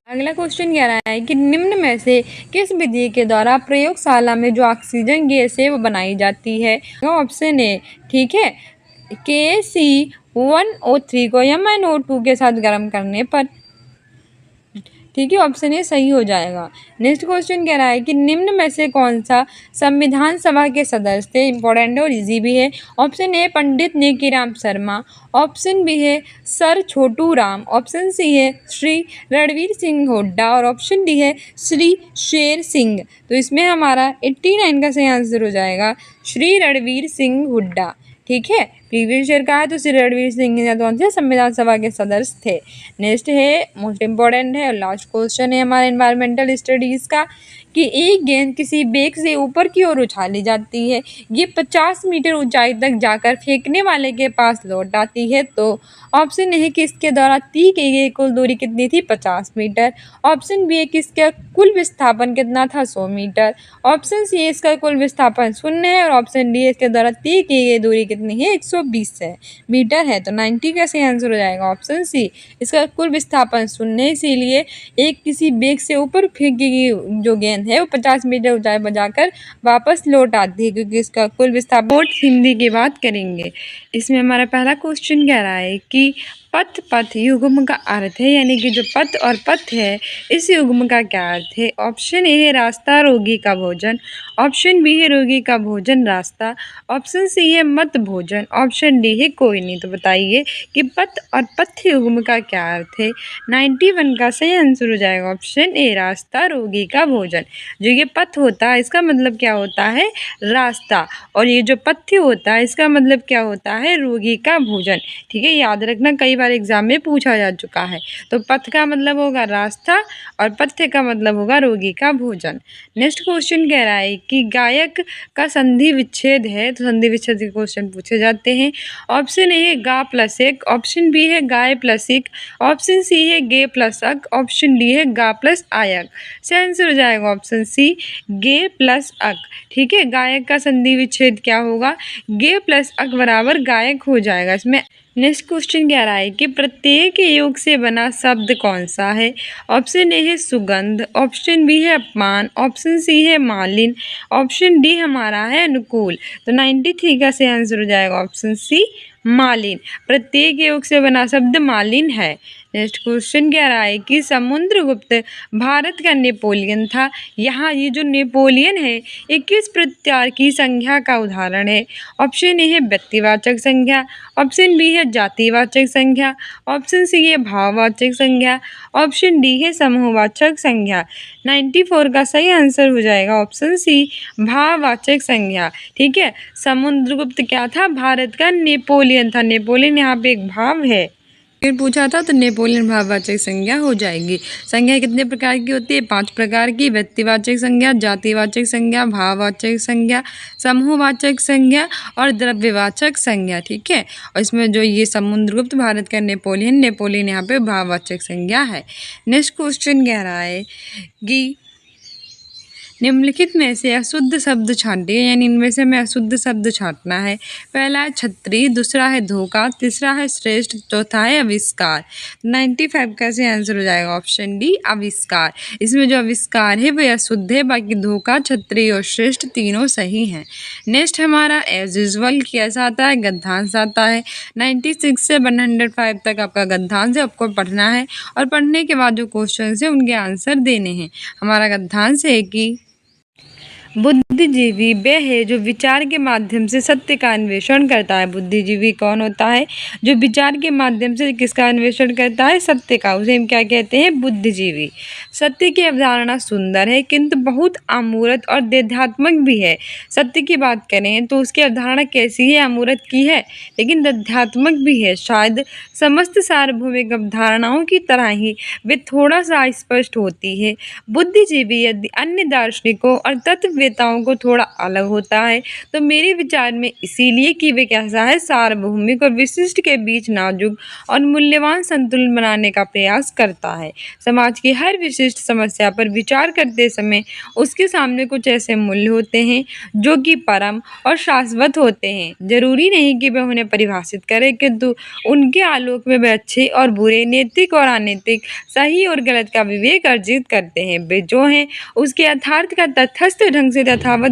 अगला क्वेश्चन कह रहा है कि निम्न में से किस विधि के द्वारा प्रयोगशाला में जो ऑक्सीजन गैस है वो बनाई जाती है? ऑप्शन ए, ठीक है, KC1O3 को MnO2 के साथ गर्म करने पर। ठीक है, ऑप्शन ए सही हो जाएगा। नेक्स्ट क्वेश्चन कह रहा है कि निम्न में से कौन सा संविधान सभा के सदस्य थे? इंपॉर्टेंट और इजी भी है। Option A Pandit Nekiram Sharma, option B है sir Chhotu Ram, option C है श्री रणवीर सिंह हुड्डा, और ऑप्शन डी है श्री शेर सिंह। तो इसमें हमारा 89 का सही आंसर हो जाएगा श्री रणवीर सिंह हुड्डा। ठीक है, प्रीवियस ईयर का है तो श्री रणवीर सिंह या कौन से संविधान सभा के सदस्य थे। नेक्स्ट है मोस्ट इंपॉर्टेंट है और लास्ट क्वेश्चन है हमारे एनवायरमेंटल स्टडीज का कि एक गेंद किसी बेग से ऊपर की ओर उछाली जाती है, ये 50 मीटर ऊंचाई तक जाकर फेंकने वाले के पास लौट आती है। तो ऑप्शन ए है कि इसके द्वारा तय की गई कुल दूरी कितनी थी, 50 मीटर। ऑप्शन बी है कि इसका कुल विस्थापन कितना था, 100 मीटर। ऑप्शन सी है इसका कुल विस्थापन 0 है और ऑप्शन डी है इसके द्वारा तय की गई दूरी कितनी है, 120 मीटर है। तो 90 का सही आंसर हो जाएगा ऑप्शन सी, इसका कुल विस्थापन 0 है, इसीलिए एक किसी बेग से ऊपर फेंकी गई जो गेंद है वो 50 मीटर ऊंचाई पर जाकर वापस लौट आती है, क्योंकि इसका कुल विस्थापन। हिंदी की बात करेंगे, इसमें हमारा पहला क्वेश्चन कह रहा है कि पथ पथ युग्म का अर्थ है, यानी कि जो पथ और पथ है इस युग्म का क्या अर्थ है। ऑप्शन ए है रास्ता रोगी का भोजन, ऑप्शन बी है रोगी का भोजन रास्ता, ऑप्शन सी है मत भोजन, ऑप्शन डी है कोई नहीं। तो बताइए कि पथ और पथ युग्म का क्या अर्थ है। 91 का सही आंसर हो जाएगा ऑप्शन ए रास्ता रोगी का भोजन। जो ये पथ होता है इसका मतलब क्या होता है, रास्ता, और ये जो पथ्य होता है इसका मतलब क्या होता है, रोगी का भोजन। ठीक है, याद रखना, कई बार एग्जाम में पूछा जा चुका है। तो पथ का मतलब होगा रास्ता और पथ्य का मतलब होगा रोगी का भोजन। नेक्स्ट क्वेश्चन कह रहा है कि गायक का संधि विच्छेद है, तो संधि विच्छेद के क्वेश्चन पूछे जाते हैं। ऑप्शन ए है गा प्लस एक, ऑप्शन बी है गाय प्लस इक, ऑप्शन सी है गे प्लस अक, ऑप्शन डी है गा प्लस आयक। सही आंसर हो जाएगा ऑप्शन सी गे प्लस अक। ठीक है, गायक का संधि विच्छेद क्या होगा, गे प्लस अक बराबर गायक हो जाएगा इसमें। नेक्स्ट क्वेश्चन कह रहा है कि प्रत्येक योग से बना शब्द कौन सा है। ऑप्शन ए है सुगंध, ऑप्शन बी है अपमान, ऑप्शन सी है मालिन, ऑप्शन डी हमारा है अनुकूल। तो 93 का सही आंसर हो जाएगा ऑप्शन सी मालिन। प्रत्येक योग से बना शब्द मालिन है। नेक्स्ट क्वेश्चन कह रहा है कि समुद्रगुप्त भारत का नेपोलियन था। यहाँ ये जो नेपोलियन है ये किस प्रकार की संख्या का उदाहरण है। ऑप्शन ए है व्यक्तिवाचक संख्या, ऑप्शन बी है जातिवाचक संख्या, ऑप्शन सी है भाववाचक संख्या, ऑप्शन डी है समूहवाचक संख्या। 94 का सही आंसर हो जाएगा ऑप्शन सी भाववाचक संख्या। ठीक है, समुद्रगुप्त क्या था, भारत का नेपोलियन था। नेपोलियन यहाँ पे एक भाव है, फिर पूछा था तो नेपोलियन भाववाचक संज्ञा हो जाएगी। संज्ञा कितने प्रकार की होती है, 5 प्रकार की। व्यक्तिवाचक संज्ञा, जातिवाचक संज्ञा, भाववाचक संज्ञा, समूहवाचक संज्ञा और द्रव्यवाचक संज्ञा। ठीक है, और इसमें जो ये समुद्रगुप्त भारत का नेपोलियन यहाँ पे भाववाचक संज्ञा है। नेक्स्ट क्वेश्चन कह रहा है कि निम्नलिखित में से अशुद्ध शब्द छांटिए, यानी इनमें से हमें अशुद्ध शब्द छांटना है। पहला है छतरी, दूसरा है धोखा, तीसरा है श्रेष्ठ, चौथा है आविष्कार। 95 का से आंसर हो जाएगा ऑप्शन डी आविष्कार। इसमें जो आविष्कार है वह अशुद्ध है, बाकी धोखा, छतरी और श्रेष्ठ तीनों सही हैं। नेक्स्ट हमारा एज यूजुअल कैसा आता है, गद्यांश आता है। 96 से 105 तक आपका गद्यांश है, आपको पढ़ना है और पढ़ने के बाद जो क्वेश्चन है उनके आंसर देने हैं। हमारा गद्यांश है कि बुद्धिजीवी वह है जो विचार के माध्यम से सत्य का अन्वेषण करता है। बुद्धिजीवी कौन होता है, जो विचार के माध्यम से किसका अन्वेषण करता है, सत्य का, उसे हम क्या कहते हैं, बुद्धिजीवी। सत्य की अवधारणा सुंदर है किंतु बहुत अमूर्त और तथ्यात्मक भी है। सत्य की बात करें तो उसकी अवधारणा कैसी है, अमूर्त की है लेकिन तथ्यात्मक भी है। शायद समस्त सार्वभौमिक अवधारणाओं की तरह ही वे थोड़ा सा स्पष्ट होती है। बुद्धिजीवी यदि अन्य दार्शनिकों और तत्ववेताओं को थोड़ा अलग होता है तो मेरे विचार में इसीलिए कि वे कैसा है, सार्वभौमिक और विशिष्ट के बीच नाजुक और मूल्यवान संतुलन बनाने का प्रयास करता है। समाज की हर विशिष्ट समस्या पर विचार करते समय उसके सामने कुछ ऐसे मूल्य होते हैं जो कि परम और शाश्वत होते हैं। जरूरी नहीं कि वह उन्हें परिभाषित करे, किंतु उनके आलोक में वे अच्छे और बुरे, नैतिक और अनैतिक, सही और गलत का विवेक अर्जित करते हैं। वे जो हैं उसके यथार्थ का तटस्थ ढंग से यथावत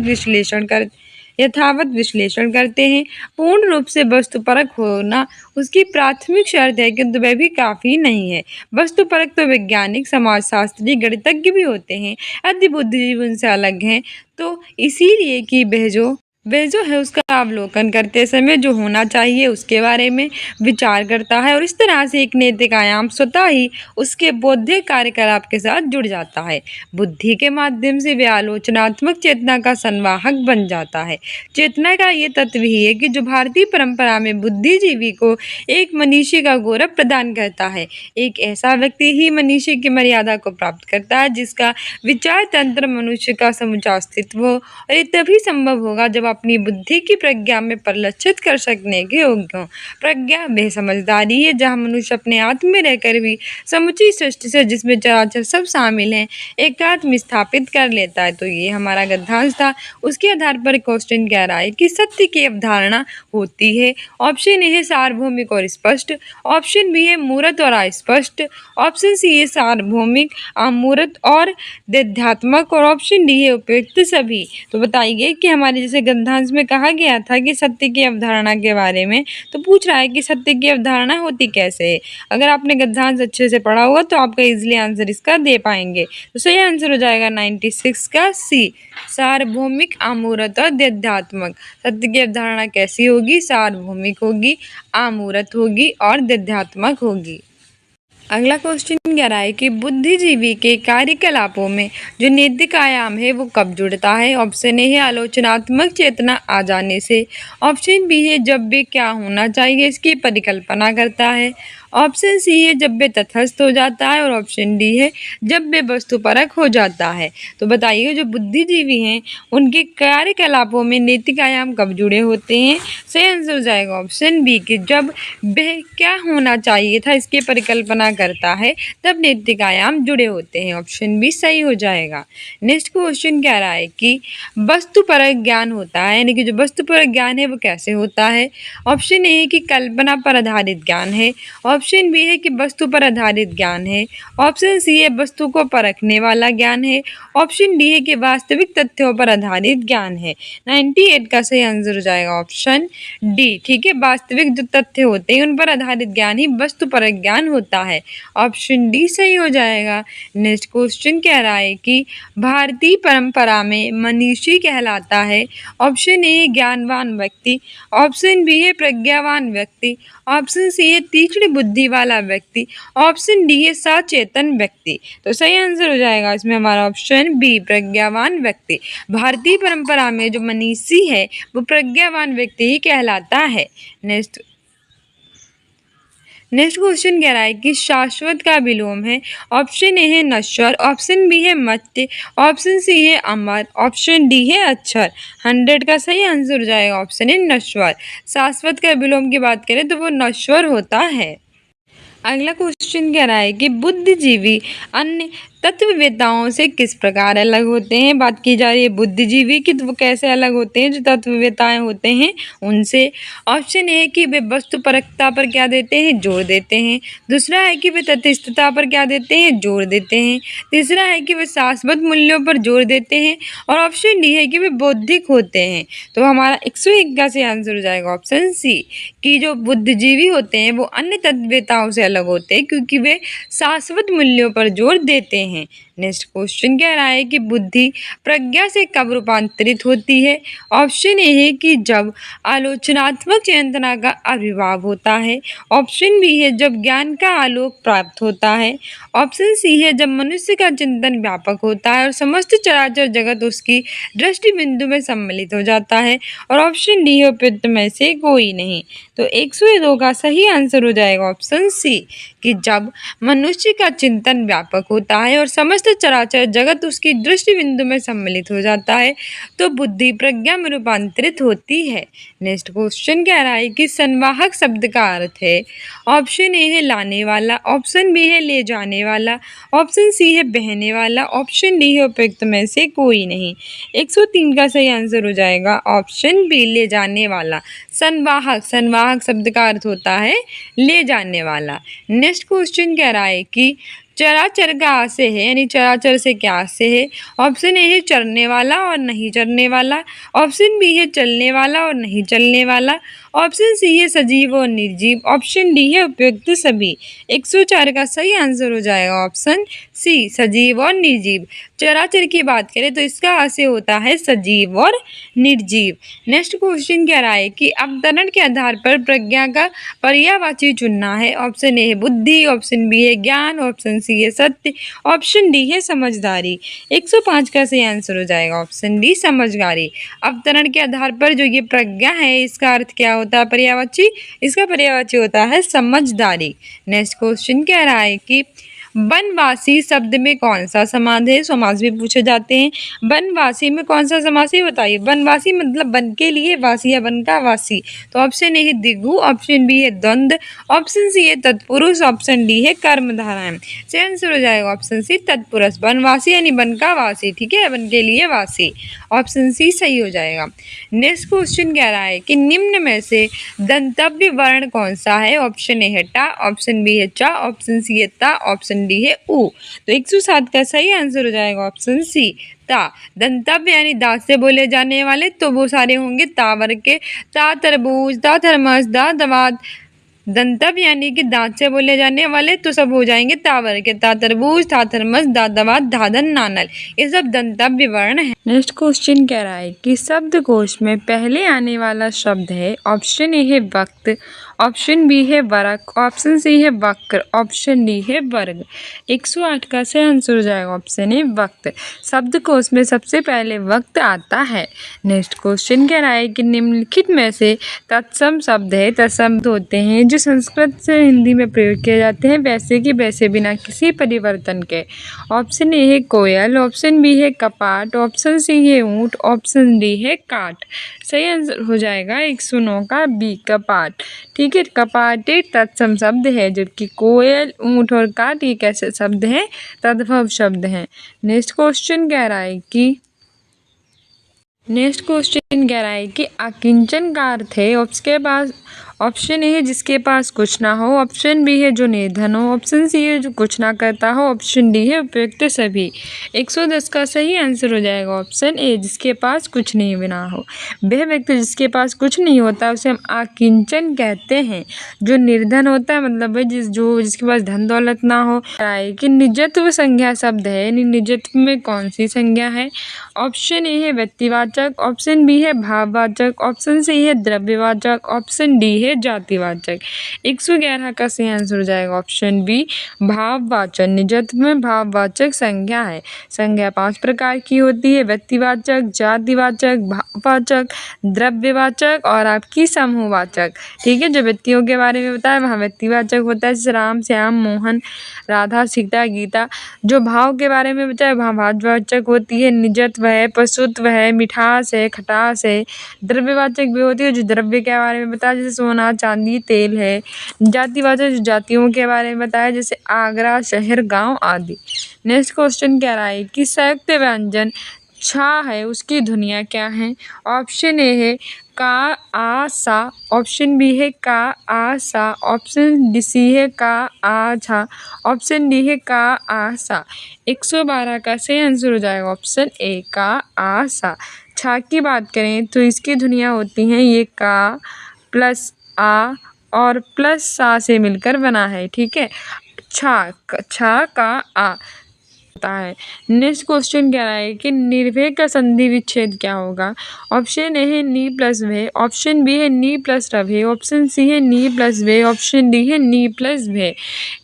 विश्लेषण करते हैं। पूर्ण रूप से वस्तुपरक होना उसकी प्राथमिक शर्त है, किंतु वह भी काफ़ी नहीं है। वस्तुपरक तो वैज्ञानिक, समाजशास्त्री, गणितज्ञ भी होते हैं। यदि बुद्धिजीवी उनसे अलग हैं तो इसीलिए कि वह जो वह जो है उसका अवलोकन करते समय जो होना चाहिए उसके बारे में विचार करता है और इस तरह से एक नैतिक आयाम स्वतः ही उसके बौद्धिक कार्यकलाप के साथ जुड़ जाता है। बुद्धि के माध्यम से वह आलोचनात्मक चेतना का संवाहक बन जाता है। चेतना का ये तत्व ही है कि जो भारतीय परंपरा में बुद्धिजीवी को एक मनीषी का गौरव प्रदान करता है। एक ऐसा व्यक्ति ही मनीषी की मर्यादा को प्राप्त करता है जिसका विचार तंत्र मनुष्य का समूचा अस्तित्व हो, और ये तभी संभव होगा जब अपनी बुद्धि की प्रज्ञा में परिलक्षित कर सकने के योग्य हो। प्रज्ञा वह समझदारी है जहाँ मनुष्य अपने आत्म में रहकर भी समुची सृष्टि से, जिसमें चराचर सब शामिल हैं, एकात्म स्थापित कर लेता है। तो ये हमारा गद्यांश था। उसके आधार पर क्वेश्चन कह रहा है कि सत्य की अवधारणा होती है। ऑप्शन ए है सार्वभौमिक और स्पष्ट, ऑप्शन बी है मूर्त और अस्पष्ट, ऑप्शन सी है सार्वभौमिक, अमूर्त और तथ्यात्मक, और ऑप्शन डी है उपयुक्त सभी। तो बताइए कि हमारे जैसे गद्यांश में कहा गया था कि सत्य की अवधारणा के बारे में, तो पूछ रहा है कि सत्य की अवधारणा होती कैसे है। अगर आपने गद्यांश अच्छे से पढ़ा होगा तो आपका इजीली आंसर इसका दे पाएंगे। तो सही आंसर हो जाएगा 96 का सी, सार्वभौमिक, अमूर्त और तथ्यात्मक। सत्य की अवधारणा कैसी होगी? सार्वभौमिक होगी, अमूर्त होगी और तथ्यात्मक होगी। अगला क्वेश्चन कह रहा है कि बुद्धिजीवी के कार्यकलापों में जो नैतिक आयाम है वो कब जुड़ता है। ऑप्शन ए है आलोचनात्मक चेतना आ जाने से, ऑप्शन बी है जब वे क्या होना चाहिए इसकी परिकल्पना करता है, ऑप्शन सी है जब वे तटस्थ हो जाता है, और ऑप्शन डी है जब वे वस्तुपरक हो जाता है। तो बताइए जो बुद्धिजीवी हैं उनके कार्यकलापों में नैतिक आयाम कब जुड़े होते हैं। सही आंसर हो जाएगा ऑप्शन बी कि जब वह क्या होना चाहिए था इसकी परिकल्पना करता है तब नैतिक आयाम जुड़े होते हैं। ऑप्शन बी सही हो जाएगा। नेक्स्ट क्वेश्चन कह रहा है कि वस्तुपरक ज्ञान होता है, यानी कि जो वस्तुपरक ज्ञान है वो कैसे होता है। ऑप्शन ए है कि कल्पना पर आधारित ज्ञान है, ऑप्शन बी है कि वस्तु पर आधारित ज्ञान है, ऑप्शन सी है वस्तु को परखने वाला ज्ञान है, ऑप्शन डी है कि वास्तविक तथ्यों पर आधारित ज्ञान है। 98 का सही आंसर हो जाएगा ऑप्शन डी। ठीक है, वास्तविक जो तथ्य होते हैं उन पर आधारित ज्ञान ही वस्तु पर ज्ञान होता है। ऑप्शन डी सही हो जाएगा। नेक्स्ट क्वेश्चन कह रहा है कि भारतीय परंपरा में मनीषी कहलाता है। ऑप्शन ए ज्ञानवान व्यक्ति, ऑप्शन बी है प्रज्ञावान व्यक्ति, ऑप्शन सी है तीक्ष्ण बुद्धि वाला व्यक्ति, ऑप्शन डी है सचेतन व्यक्ति। तो सही आंसर हो जाएगा इसमें हमारा ऑप्शन बी, प्रज्ञावान व्यक्ति। भारतीय परंपरा में जो मनीषी है वो प्रज्ञावान व्यक्ति ही कहलाता है। नेक्स्ट क्वेश्चन कह रहा है कि शाश्वत का विलोम है। ऑप्शन ए है नश्वर, ऑप्शन बी है मर्त्य, ऑप्शन सी है अमर, ऑप्शन डी है अक्षर। 100 का सही आंसर हो जाएगा ऑप्शन ए नश्वर। शाश्वत का विलोम की बात करें तो वो नश्वर होता है। अगला क्वेश्चन कह रहा है कि बुद्धिजीवी अन्य तत्ववेताओं से किस प्रकार अलग होते हैं। बात की जा रही है बुद्धिजीवी की, तो वो कैसे अलग होते हैं जो तत्ववेताएं होते हैं उनसे। ऑप्शन ए है कि वे वस्तुपरकता पर क्या देते हैं, जोर देते हैं। दूसरा है कि वे तटस्थता पर क्या देते हैं, जोर देते हैं। तीसरा है कि वे शाश्वत मूल्यों पर जोर देते हैं, और ऑप्शन डी है कि वे बौद्धिक होते हैं। तो हमारा 101 का से आंसर हो जाएगा ऑप्शन सी कि जो बुद्धिजीवी होते हैं वो अन्य तत्ववेताओं से अलग होते हैं क्योंकि वे शाश्वत मूल्यों पर जोर देते हैं। नेक्स्ट क्वेश्चन कह रहा है कि बुद्धि प्रज्ञा से कब रूपांतरित होती है। ऑप्शन ए है कि जब आलोचनात्मक चेतना का आविर्भाव होता है, ऑप्शन बी है जब ज्ञान का आलोक प्राप्त होता है, ऑप्शन सी है जब मनुष्य का चिंतन व्यापक होता है और समस्त चराचर जगत उसकी दृष्टि बिंदु में सम्मिलित हो जाता है, और ऑप्शन डी है उपयुक्त में से कोई नहीं। तो 102 का सही आंसर हो जाएगा ऑप्शन सी कि जब मनुष्य का चिंतन व्यापक होता है और समस्त चराचर जगत उसकी दृष्टि बिंदु में सम्मिलित हो जाता है तो बुद्धि प्रज्ञा में रूपांतरित होती है। नेक्स्ट क्वेश्चन कह रहा है कि संवाहक शब्द का अर्थ है। ऑप्शन ए है लाने वाला, ऑप्शन बी है ले जाने वाला, ऑप्शन सी है बहने वाला, ऑप्शन डी है उपयुक्त में से कोई नहीं। 103 का सही आंसर हो जाएगा ऑप्शन बी, ले जाने वाला। संवाहक शब्द का अर्थ होता है ले जाने वाला। नेक्स्ट क्वेश्चन कह रहा है कि चराचर का आशय है, यानी चराचर से क्या आशय है। ऑप्शन ए है चरने वाला और नहीं चरने वाला, ऑप्शन बी है चलने वाला और नहीं चलने वाला, ऑप्शन सी है सजीव और निर्जीव, ऑप्शन डी है उपयुक्त सभी। 104 का सही आंसर हो जाएगा ऑप्शन सी सजीव और निर्जीव। चराचर की बात करें तो इसका आशय होता है सजीव और निर्जीव। नेक्स्ट क्वेश्चन कह रहा है कि अवतरण के आधार पर प्रज्ञा का पर्यायवाची चुनना है। ऑप्शन ए है बुद्धि, ऑप्शन बी है ज्ञान, ऑप्शन सी है सत्य, ऑप्शन डी है समझदारी। 105 का सही आंसर हो जाएगा ऑप्शन डी समझदारी। अवतरण के आधार पर जो ये प्रज्ञा है इसका अर्थ क्या होता है पर्यायवाची, इसका पर्यायवाची होता है समझदारी। नेक्स्ट क्वेश्चन कह रहा है कि वनवासी शब्द में कौन सा समास है, समास भी पूछे जाते हैं। वनवासी में कौन सा समास है बताइए। वनवासी मतलब वन के लिए, वासी या वन का वासी। तो ऑप्शन ए है द्विगु, ऑप्शन बी है द्वंद्व, ऑप्शन सी है तत्पुरुष, ऑप्शन डी है कर्मधारय। सही आंसर हो जाएगा ऑप्शन सी तत्पुरुष। वनवासी यानी वन का वासी, ठीक है, वन के लिए वासी। ऑप्शन सी सही हो जाएगा। नेक्स्ट क्वेश्चन कह रहा है कि निम्न में से दंतव्य वर्ण कौन सा है। ऑप्शन ए है टा, ऑप्शन बी है चा, ऑप्शन सी है ता, ऑप्शन डी है उ। तो 107 का सही आंसर हो जाएगा ऑप्शन सी ता। दंतव्य यानी दांत से बोले जाने वाले तो वो सारे होंगे ता वर्ग के। ता तरबूज, ता थर्मस, दा दवात। दंतव्य यानी कि दांत से बोले जाने वाले तो सब हो जाएंगे ता वर्ग के। ता तरबूज, ता थर्मस, दा दवात, धाधन, नानल, ये सब दंतव्य वर्ण है। नेक्स्ट क्वेश्चन कह रहा है कि शब्दकोश में पहले आने वाला शब्द है। ऑप्शन ए है वक्त, ऑप्शन बी है वरक, ऑप्शन सी है वक्र, ऑप्शन डी है वर्ग। 108 का सही आंसर हो जाएगा ऑप्शन ए वक्त। शब्दकोश में सबसे पहले वक्त आता है। नेक्स्ट क्वेश्चन कह रहा है कि निम्नलिखित में से तत्सम शब्द है। तत्शब्द होते हैं जो संस्कृत से हिंदी में प्रयोग किए जाते हैं वैसे कि वैसे बिना किसी परिवर्तन के। ऑप्शन ए है कोयल, ऑप्शन बी है कपाट, ऑप्शन सी है ऊँट, ऑप्शन डी है काट। सही आंसर हो जाएगा 109 का बी कपाट। ठीक है, कपाट एक तत्सम शब्द है जबकि कोयल, ऊँट और काट ये कैसे शब्द हैं, तद्भव शब्द हैं। नेक्स्ट क्वेश्चन कह रहा है कि अकिंचन का अर्थ है। उसके पास ऑप्शन ए है जिसके पास कुछ ना हो, ऑप्शन बी है जो निर्धन हो, ऑप्शन सी है जो कुछ ना करता हो, ऑप्शन डी है उपयुक्त सभी। 110 का सही आंसर हो जाएगा ऑप्शन ए जिसके पास कुछ नहीं बना हो। वह व्यक्ति जिसके पास कुछ नहीं होता उसे हम अकिंचन कहते हैं। जो निर्धन होता है मतलब है जिसके पास धन दौलत ना हो। कि निजत्व संज्ञा शब्द है, निजत्व में कौन सी संज्ञा है। ऑप्शन ए है व्यक्तिवाचक, ऑप्शन बी है भाववाचक, ऑप्शन सी है द्रव्यवाचक, ऑप्शन डी है जातिवाचक। 111 का सही आंसर हो जाएगा ऑप्शन बी भाववाचक। निजत्व में भाववाचक संज्ञा है। संज्ञा 5 प्रकार की होती है, व्यक्तिवाचक, जातिवाचक, भाववाचक, द्रव्यवाचक और आपकी समूहवाचक। ठीक है, जो व्यक्तियों के बारे में बताया वहाँ व्यक्तिवाचक होता है जैसे राम, श्याम, मोहन, राधा, सीता, गीता। जो भाव के बारे में बताया वहाँ भाववाचक होती है, निजत्व है, पशुत्व है, मिठास है, खटास है। द्रव्यवाचक भी होती है जो द्रव्य के बारे में बताया जैसे सोना, चांदी, तेल है। जातिवाचक जो जातियों के बारे में बताया जैसे आगरा, शहर, गांव आदि। नेक्स्ट क्वेश्चन कह रहा है कि संयुक्त व्यंजन छा है उसकी ध्वनियाँ क्या हैं। ऑप्शन ए है का आ सा, ऑप्शन बी है का आ सा, ऑप्शन सी है का आ छा, ऑप्शन डी है का आ सा। 112 का सही आंसर हो जाएगा ऑप्शन ए का आ सा। छा की बात करें तो इसकी ध्वनियाँ होती हैं ये का प्लस आ और प्लस सा से मिलकर बना है। ठीक है, छा का आ होता है। नेक्स्ट क्वेश्चन कह रहा है कि निर्भय का संधि विच्छेद क्या होगा। ऑप्शन ए है नी प्लस वे, ऑप्शन बी है नी प्लस रभे, ऑप्शन सी है नी प्लस वे, ऑप्शन डी है नी प्लस भे।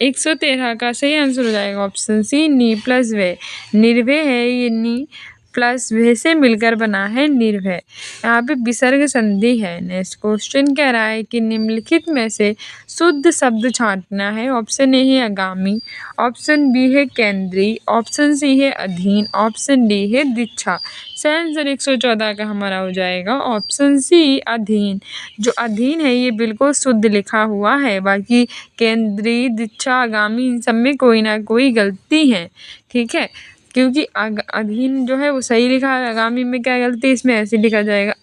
113 का सही आंसर हो जाएगा ऑप्शन सी नी प्लस वे। निर्भय है ये नी प्लस भे से मिलकर बना है निर्भय। यहाँ पे विसर्ग संधि है। नेक्स्ट क्वेश्चन कह रहा है कि निम्नलिखित में से शुद्ध शब्द छांटना है। ऑप्शन ए है आगामी, ऑप्शन बी है केंद्रीय, ऑप्शन सी है अधीन, ऑप्शन डी है दीक्षा। सही आंसर 114 का हमारा हो जाएगा ऑप्शन सी अधीन। जो अधीन है ये बिल्कुल शुद्ध लिखा हुआ है, बाकी केंद्रीय, दीक्षा, आगामी इन सब में कोई ना कोई गलती है। ठीक है, क्योंकि अधीन जो है वो सही लिखा है, आगामी में क्या गलती है, इसमें ऐसे लिखा जाएगा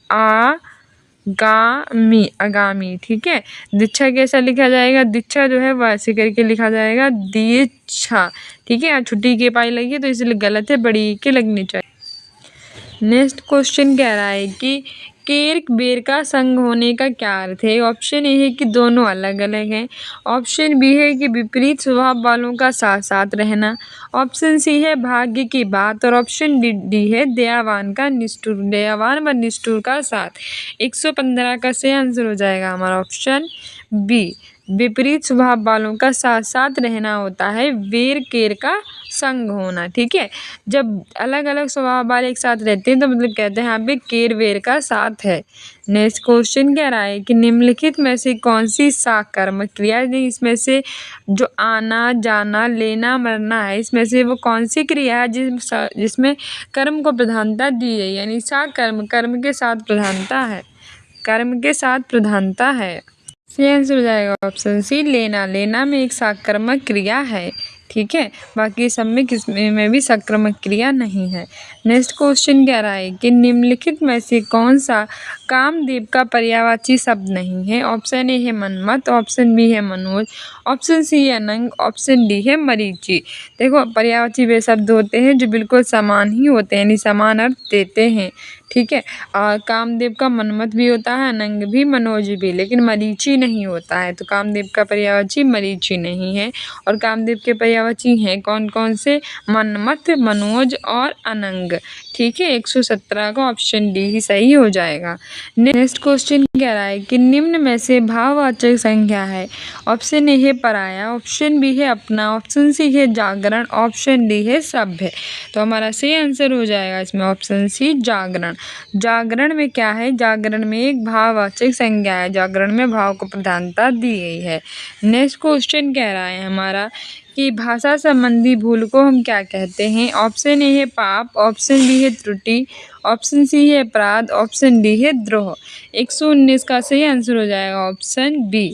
आगामी, आगामी। ठीक है, दीक्षा कैसा लिखा जाएगा, दीक्षा जो है वो ऐसे करके लिखा जाएगा दीक्षा। ठीक है, यहाँ छुट्टी के पाई लगी है तो इसलिए गलत है, बड़ी के लगनी चाहिए। नेक्स्ट क्वेश्चन कह रहा है कि केर बेर का संग होने का क्या अर्थ है। ऑप्शन ए है कि दोनों अलग अलग हैं। ऑप्शन बी है कि विपरीत स्वभाव वालों का साथ साथ रहना। ऑप्शन सी है भाग्य की बात और ऑप्शन डी है दयावान व निष्ठुर का साथ। 115 का सही आंसर हो जाएगा हमारा ऑप्शन बी। विपरीत स्वभाव वालों का साथ साथ रहना होता है वेर केर का संग होना। ठीक है, जब अलग अलग स्वभाव वाले एक साथ रहते हैं तो मतलब कहते हैं यहाँ पे केर वेर का साथ है। नेक्स्ट क्वेश्चन कह रहा है कि निम्नलिखित में से कौन सी साकर्मक क्रिया है। इसमें से जो आना जाना लेना मरना है, इसमें से वो कौन सी क्रिया है जिसमें कर्म को प्रधानता दी गई, यानी साकर्म कर्म के साथ प्रधानता है, कर्म के साथ प्रधानता है। सही आंसर हो जाएगा ऑप्शन सी लेना। लेना में एक साकर्मक क्रिया है। ठीक है, बाकी सब में किसमें में भी साकर्मक क्रिया नहीं है। नेक्स्ट क्वेश्चन कह रहा है कि निम्नलिखित में से कौन सा कामदेव का पर्यायवाची शब्द नहीं है। ऑप्शन ए है मनमत, ऑप्शन बी है मनोज, ऑप्शन सी है अनंग, ऑप्शन डी है मरीचि। देखो, पर्यायवाची वे शब्द होते हैं जो बिल्कुल समान ही होते हैं, यानी समान अर्थ देते हैं। ठीक है, और कामदेव का मनमत भी होता है, अनंग भी, मनोज भी, लेकिन मरीचि नहीं होता है। तो कामदेव का पर्यायवाची मरीचि नहीं है। और कामदेव के पर्यायवाची हैं कौन कौन से? मनमत, मनोज और अनंग। ठीक है, 117 का ऑप्शन डी ही सही हो जाएगा। नेक्स्ट क्वेश्चन कह रहा है कि निम्न में से भाववाचक संज्ञा है। ऑप्शन ए है पराया, ऑप्शन बी है अपना, ऑप्शन सी है जागरण, ऑप्शन डी है सभ्य। तो हमारा सही आंसर हो जाएगा इसमें ऑप्शन सी जागरण। जागरण में क्या है? जागरण में एक भाववाचक संज्ञा है, जागरण में भाव को प्रधानता दी गई है। नेक्स्ट क्वेश्चन कह रहा है हमारा कि भाषा संबंधी भूल को हम क्या कहते हैं। ऑप्शन ए है पाप, ऑप्शन बी है त्रुटि, ऑप्शन सी है अपराध, ऑप्शन डी है द्रोह। 119 का सही आंसर हो जाएगा ऑप्शन बी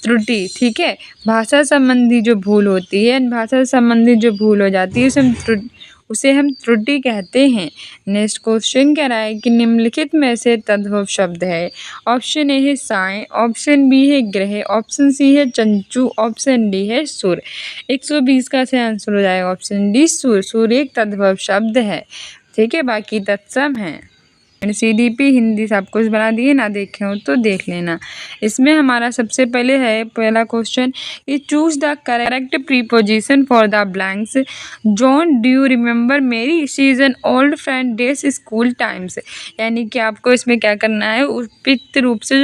त्रुटि। ठीक है, भाषा संबंधी जो भूल होती है, भाषा संबंधी जो भूल हो जाती है उसे हम त्रुटि कहते हैं। नेक्स्ट क्वेश्चन कह रहा है कि निम्नलिखित में से तद्भव शब्द है। ऑप्शन ए है साय, ऑप्शन बी है ग्रह, ऑप्शन सी है चंचू, ऑप्शन डी है सुर। 120 का सही आंसर हो जाएगा ऑप्शन डी सुर। सुर एक तद्भव शब्द है। ठीक है, बाकी तत्सम है। CDP हिंदी सब कुछ बना दिए, ना देखे हो तो देख लेना। इसमें हमारा सबसे पहले है पहला क्वेश्चन कि choose the correct preposition for the blanks. John do you remember Mary, she is an old friend days school times. यानी कि आपको इसमें क्या करना है, उपयुक्त रूप से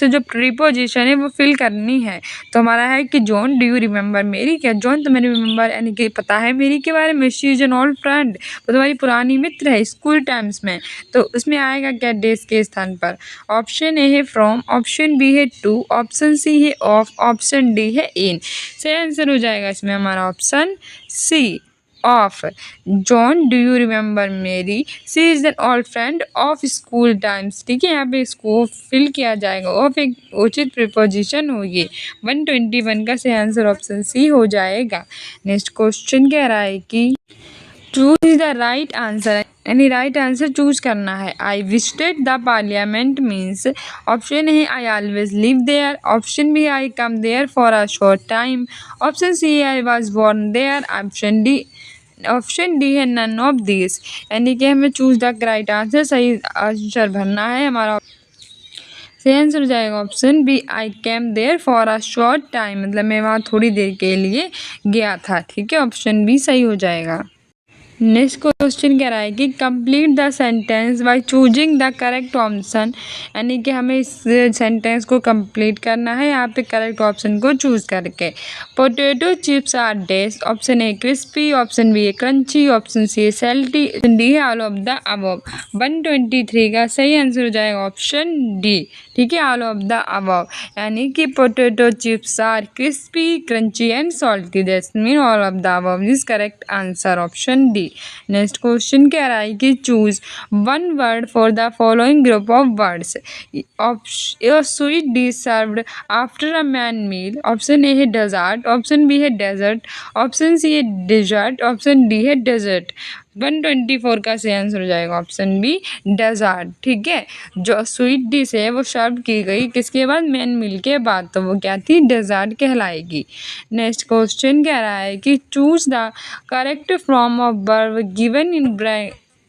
जो प्रीपोजिशन है वो फिल करनी है। तो हमारा है कि जॉन डू यू रिमेंबर मेरी, क्या जॉन तुम्हें रिमेंबर यानी कि पता है मेरी के बारे में। She is an old friend, वो तुम्हारी पुरानी मित्र है स्कूल टाइम्स में। तो उसमें आएगा क्या डेज के स्थान पर। ऑप्शन ए है फ्रॉम, ऑप्शन बी है टू, ऑप्शन सी है ऑफ, ऑप्शन डी है इन। सही आंसर हो जाएगा इसमें हमारा option C of. John do you remember Mary, she is an old friend of school times. ठीक है, यहाँ पे इसको फिल किया जाएगा। ऑफ एक उचित प्रीपोजिशन होगी। 121 का सही आंसर ऑप्शन सी हो जाएगा। नेक्स्ट क्वेश्चन कह रहा है कि चूज द राइट आंसर, यानी राइट आंसर चूज करना है। I visited the parliament means. Option A I always live there, option B I come there for a short time, option C I was born there, option D है none of this. यानी कि हमें choose the right answer, सही answer भरना है। हमारा सही answer हो जाएगा option B I came there for a short time, मतलब मैं वहाँ थोड़ी देर के लिए गया था। ठीक है, ऑप्शन बी सही हो जाएगा। नेक्स्ट क्वेश्चन कह रहा है कि complete the sentence by choosing the correct option. यानी कि हमें इस सेंटेंस को कंप्लीट करना है यहाँ पे करेक्ट ऑप्शन को चूज करके। Potato chips are dash, option A crispy, option B a crunchy, option C a salty, option D है ऑल ऑफ द अबव। 123 का सही आंसर हो जाएगा ऑप्शन डी। ठीक है, ऑल ऑफ द अबव, यानी कि potato chips are crispy, crunchy and salty, that's mean all of the above is correct answer option D. Next question कह रहा है कि choose one word for the following group of words. Sweet dish served after a man meal. Option A है dessert, option B है dessert, option C है dessert, option D है dessert. 124 का सही आंसर हो जाएगा ऑप्शन बी डेजर्ट। ठीक है, जो स्वीट डिश है वो सर्व की गई किसके बाद? मेन मील के बाद, तो वो क्या थी? डेजर्ट कहलाएगी। नेक्स्ट क्वेश्चन कह रहा है कि choose the correct form of verb given in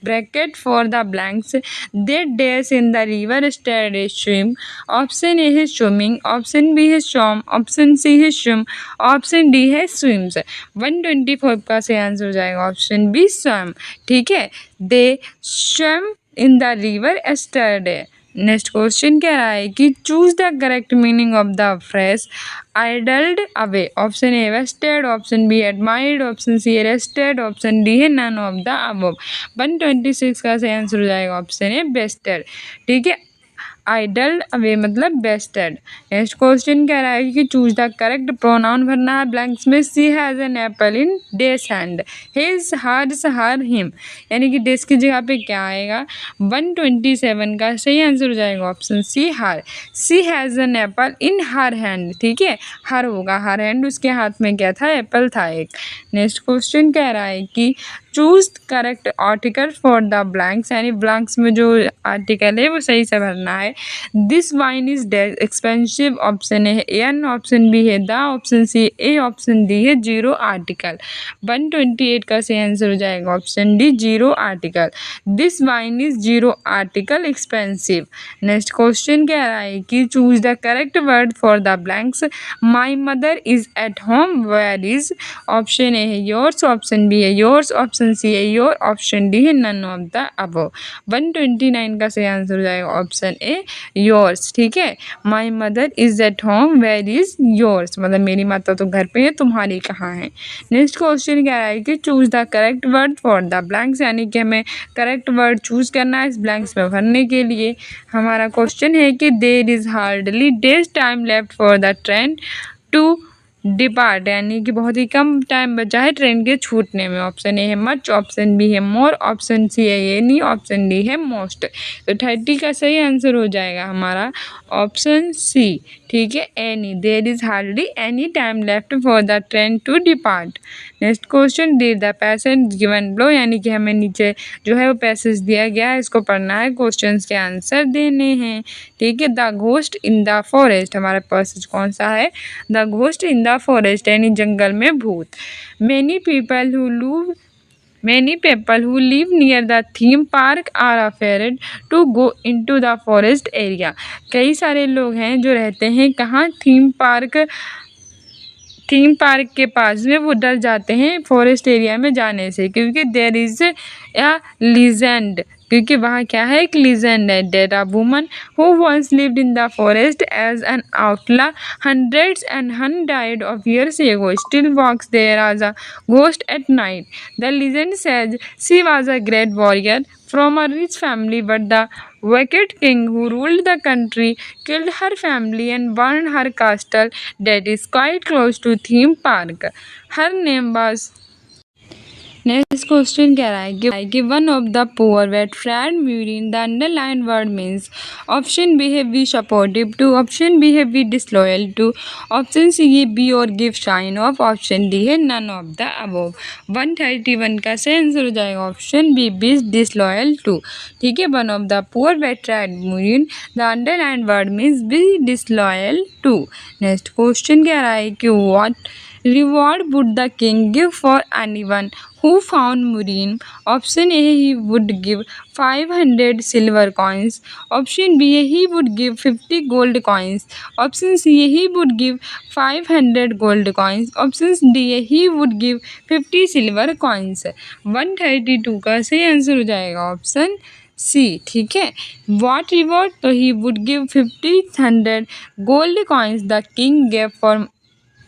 bracket for the blanks. They dash in the river, stead swim. Option A है swimming, option B है swim, option C है swim, option D है swims. 124 का सही answer हो जाएगा option B swim. ठीक है, they swam in the river yesterday. Next question कह रहा है कि choose the correct meaning of the phrase idled away. Option A wasted, option B admired, option C rested, option D है none of the above. 126 का सही answer हो जाएगा option ए vested. ठीक है, आइडल्ड अवे मतलब बेस्टेड. नेक्स्ट क्वेश्चन कह रहा है कि चूज द करेक्ट प्रोनाउन भरना है ब्लैंक्स में. She has an apple in dash hand. His, hers, her, him, यानी कि डेस की जगह पे क्या आएगा. 127 का सही आंसर हो जाएगा option C her. She has an apple in her hand. ठीक है, हर होगा, हर हैंड उसके हाथ में क्या था, एप्पल था एक. नेक्स्ट क्वेश्चन कह रहा है कि choose correct article for the blanks, यानी ब्लैंक्स में जो आर्टिकल है वो सही से भरना है. This wine is expensive. Option A है एन, ऑप्शन बी है the, option C a, option D है जीरो आर्टिकल. 128 का सही आंसर हो जाएगा option D zero article. This wine is zero article expensive. Next question कह रहा है कि choose the correct word for the blanks. My mother is at home, where is. Option A है yours, option B है yours, option C है your, option D है none of the above. 129 का सही आंसर हो जाएगा ऑप्शन ए yours. ठीक है, my mother is at home, where is yours, मतलब मेरी माता तो घर पे है, तुम्हारी कहाँ है. नेक्स्ट क्वेश्चन कह रहा है कि choose the correct word for the blanks, यानी कि हमें करेक्ट वर्ड चूज करना है इस ब्लैंक्स में भरने के लिए. हमारा क्वेश्चन है कि there is hardly days time left for the train to depart, यानी कि बहुत ही कम टाइम बचा है ट्रेन के छूटने में. ऑप्शन ए है मच, ऑप्शन बी है मोर, ऑप्शन सी है एनी, ऑप्शन डी है मोस्ट. तो 30 का सही आंसर हो जाएगा हमारा ऑप्शन सी. ठीक है, any. There is hardly any time left for the train to depart. Next question, read the passage given below, यानी कि हमें नीचे जो है वो पैसेज दिया गया है, इसको पढ़ना है, क्वेश्चंस के आंसर देने हैं. ठीक है, the ghost in the forest, हमारा पैसेज कौन सा है, the ghost in the forest, यानी जंगल में भूत. Many people who live near the theme park are afraid to go into the forest area. कई सारे लोग हैं जो रहते हैं कहाँ, थीम पार्क के पास में, वो डर जाते हैं फॉरेस्ट एरिया में जाने से, क्योंकि देयर इज अ लीजेंड, क्योंकि वहाँ क्या है, एक लीजेंड है. That a woman who once lived in the forest as an outlaw, hundreds and हन डाइड of years ago, still walks there as a ghost at night. The legend says she was a great warrior from a rich family, but the wicked king who ruled the country killed her family and burned her castle that is quite close to theme park. Her name was. Next question कह रहा है कि one of the poor betrayed Murin. The underline word means. Option B है be supportive to, option B है be disloyal to, option C है be or give sign off, option D है none of the above. 131 का सही answer हो जाएगा option B be disloyal to. ठीक है, one of the poor betrayed Murin, the underline word means be disloyal to. Next question कह रहा है कि what reward would the king give for anyone who found Murin? Option A, he would give 500 silver coins. Option B, he would give 50 gold coins. Option C, he would give 500 gold coins. Option D, he would give 50 silver coins. 132 का सही answer हो जाएगा option C. ठीक है, what reward, तो he would give 50 gold coins the king gave for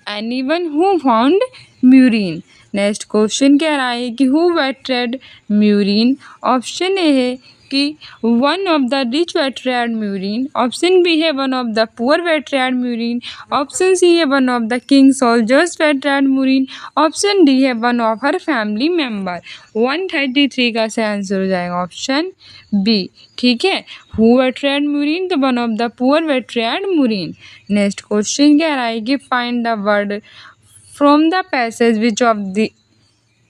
anyone who found Murin. Next question कह रहा है कि who weighted Murin. Option A है कि वन ऑफ द रिच वेटेड म्यूरिन, ऑप्शन बी है one of the poor weighted Murin, option C है one of the king soldiers वेटेड म्यूरिन, ऑप्शन डी है one of her family member. 133 का सही answer हो जाएगा ऑप्शन बी. ठीक है, हु वेटेड म्यूरिन, तो one of the poor weighted Maureen. Next question कह रहा है कि find the word from the passage which of the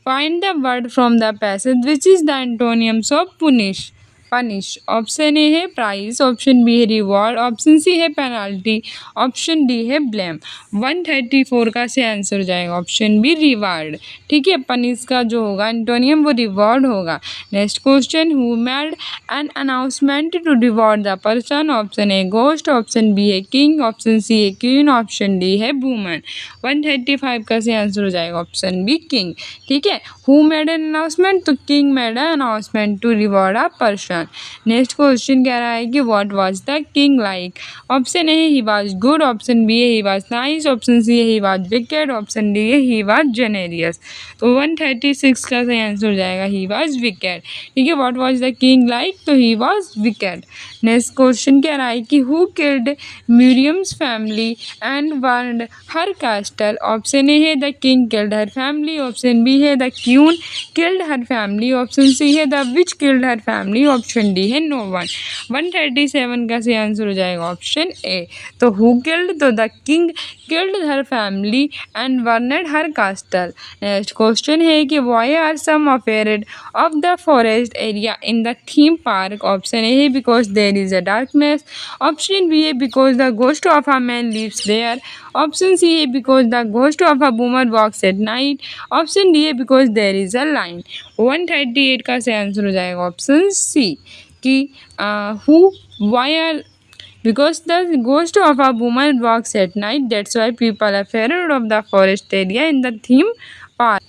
find the word from the passage which is the antonyms of punish. Punish, option A है prize, option B है reward, option C है penalty, option D है blame. 134 का से answer हो जाएगा option B reward. ठीक है, पनिश का जो होगा एंटोनियम वो रिवॉर्ड होगा। Next question, who made an announcement to reward the person, option A ghost, option B है किंग, ऑप्शन सी है क्वीन, ऑप्शन डी है वुमन। 135 का से आंसर हो जाएगा ऑप्शन बी किंग। ठीक है, हु मेड एन अनाउंसमेंट, तो king made an announcement to reward a person. Next question कह रहा है कि what was the king like, option A he was good, option B है he was nice, option C है he was wicked, option D है he was जेनेरियस। तो 136 का सही आंसर हो जाएगा ही वाज विकेड। ठीक है, what was the king like, तो he was wicked. Next question कह रहा है कि who killed Miriam's family and burned her castle, option A है the king killed her family, option B है the queen killed her family, option C है the witch killed her family, option D है no one. 137 का सही answer हो जाएगा option A. तो who killed, तो the king killed her family and burned her castle. Next question है कि why are some afraid of the forest area in the theme park, option A है because there is a darkness, option B है because the ghost of a man lives there, option C है because the ghost of a woman walks at night, option D है because there is a line. 138 का सही answer हो जाएगा option सी कि who why are because the ghost of a woman walks at night, that's why people are afraid of the forest area in the theme park.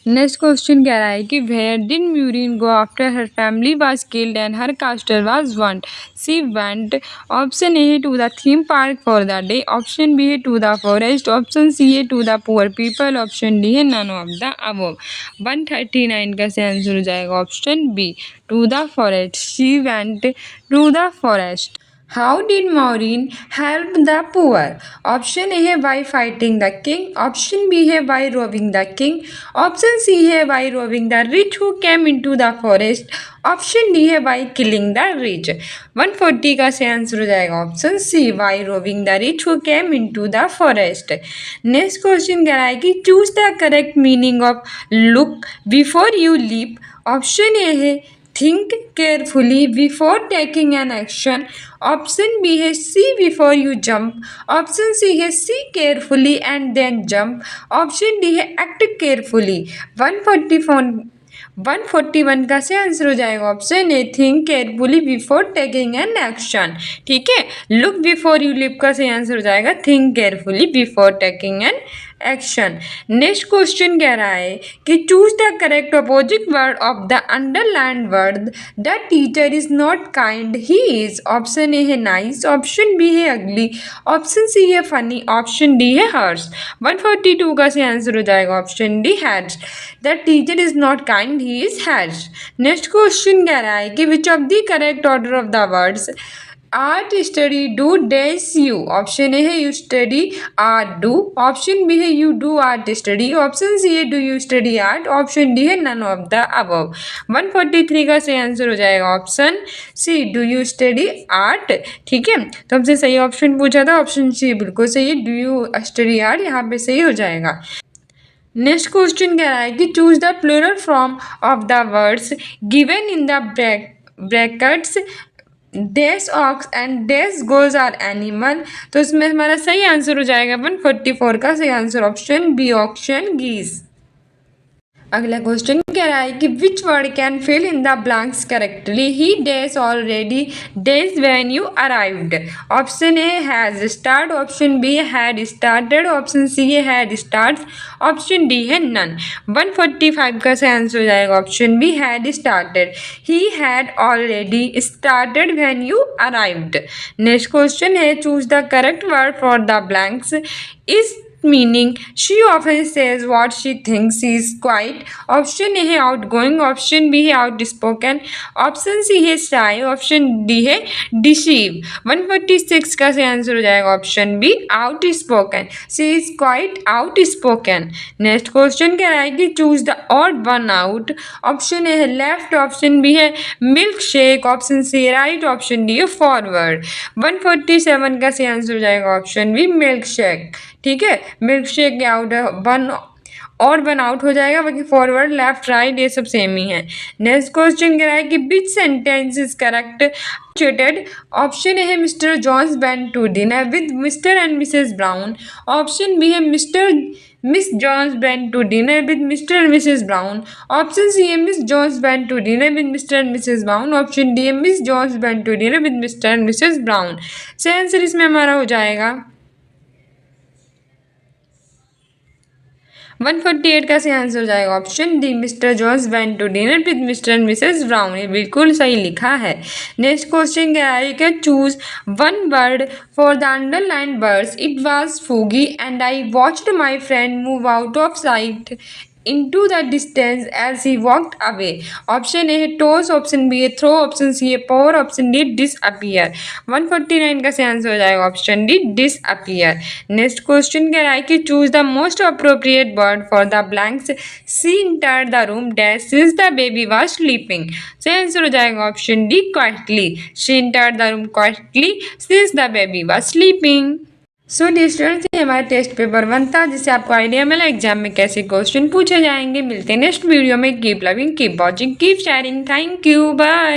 Next question कह रहा है कि where did Miriam go after her family was killed and her castle was burnt, she went, option A है to the theme park for the day, option B है to the forest, option C है to the poor people, option D है none of the above. 139 का से answer हो जाएगा option B to the forest, she went to the forest. How did Maureen help the poor? Option A है by fighting the king, option B है by robbing the king, option C है by robbing the rich who came into the forest, option D है by killing the rich। 140 का से answer हो जाएगा option C by robbing the rich who came into the forest। Next question कह रहा है कि choose the correct meaning of look before you leap, option A है think carefully before taking an action, option B है see before you jump, option C है see carefully and then jump, option D है act carefully। 141 का से answer हो जाएगा option A think carefully before taking an action. ठीक है, look before you lip का से आंसर हो जाएगा think carefully before taking an action. Next question कह रहा है कि choose the correct opposite word of the underline word, the teacher is not kind he is, option A है nice, option B है अगली, ऑप्शन सी है funny, option D है हर्ष। 142 का से आंसर हो जाएगा option D has, the teacher is not kind he is has. Next question कह रहा है कि which of the correct order of the words art study do dash you, option A है you study art do, option B है you do art study, option C है do you study art, option D है none of the above. 143 का सही answer हो जाएगा option C do you study art. ठीक है, तो हमसे सही ऑप्शन पूछा था, ऑप्शन सी बिल्कुल सही है, डू यू स्टडी आर्ट यहाँ पे सही हो जाएगा। नेक्स्ट क्वेश्चन कह रहा है कि choose the plural form of the words given in the brackets dash ox and dash goose are animal. तो इसमें हमारा सही आंसर हो जाएगा 144 का सही answer option B option geese. अगला क्वेश्चन कह रहा है कि which word can fill in the blanks correctly, he dash already dash when you arrived, option A has start, option B had started, option C had start, option D है none. 145 का सही answer हो जाएगा option B had started, he had already started when you arrived. Next question है choose the correct word for the blanks is meaning, she often says what she thinks, she is quiet, option A है outgoing, option B है outspoken, option C है shy, option D है deceive। 146 का सही answer हो जाएगा option B outspoken, she is quite outspoken। Next question कह रहा है कि choose the odd one out, option A है लेफ्ट, ऑप्शन बी है milk shake, option C right, option D है फॉरवर्ड। 147 का सही आंसर हो जाएगा ऑप्शन बी मिल्क शेक। ठीक है, मिल्क शेक आउट वन और वन आउट हो जाएगा, बाकी फॉरवर्ड लेफ्ट राइट ये सब सेम ही है। नेक्स्ट क्वेश्चन कह रहा है कि विच सेंटेंस इज करेक्ट चेटेड। ऑप्शन ए है Mr Jones went to dinner with Mr and Mrs Brown. Option B है Miss Jones went to dinner with Mr and Mrs Brown. Option C है Miss Jones went to dinner with Mr and Mrs Brown. Option D है Miss Jones went to dinner with Mr and Mrs Brown. सही answer इसमें हमारा हो जाएगा 148 का सही answer हो जाएगा option D, Mr Jones went to dinner with Mr and Mrs Brown. ये बिल्कुल सही लिखा है। नेक्स्ट क्वेश्चन क्या है कि choose one word for the underline words. It was foggy and I watched my friend move out of site into the distance as he walked away. Option A है toss, option B है throw, option C है pour, option D disappear। 149 का सही answer हो जाएगा option D disappear। Next question कह रहा है कि choose the most appropriate word for the blanks. She entered the room dash since the baby was sleeping। सही आंसर हो जाएगा option D quietly। she entered the room quietly since the baby was sleeping। So D students, ये हमारा test paper 1 था, जिससे आपको idea मिला exam में कैसे क्वेश्चन पूछे जाएंगे। मिलते हैं नेक्स्ट वीडियो में। Keep loving, keep watching, keep sharing. Thank you, bye.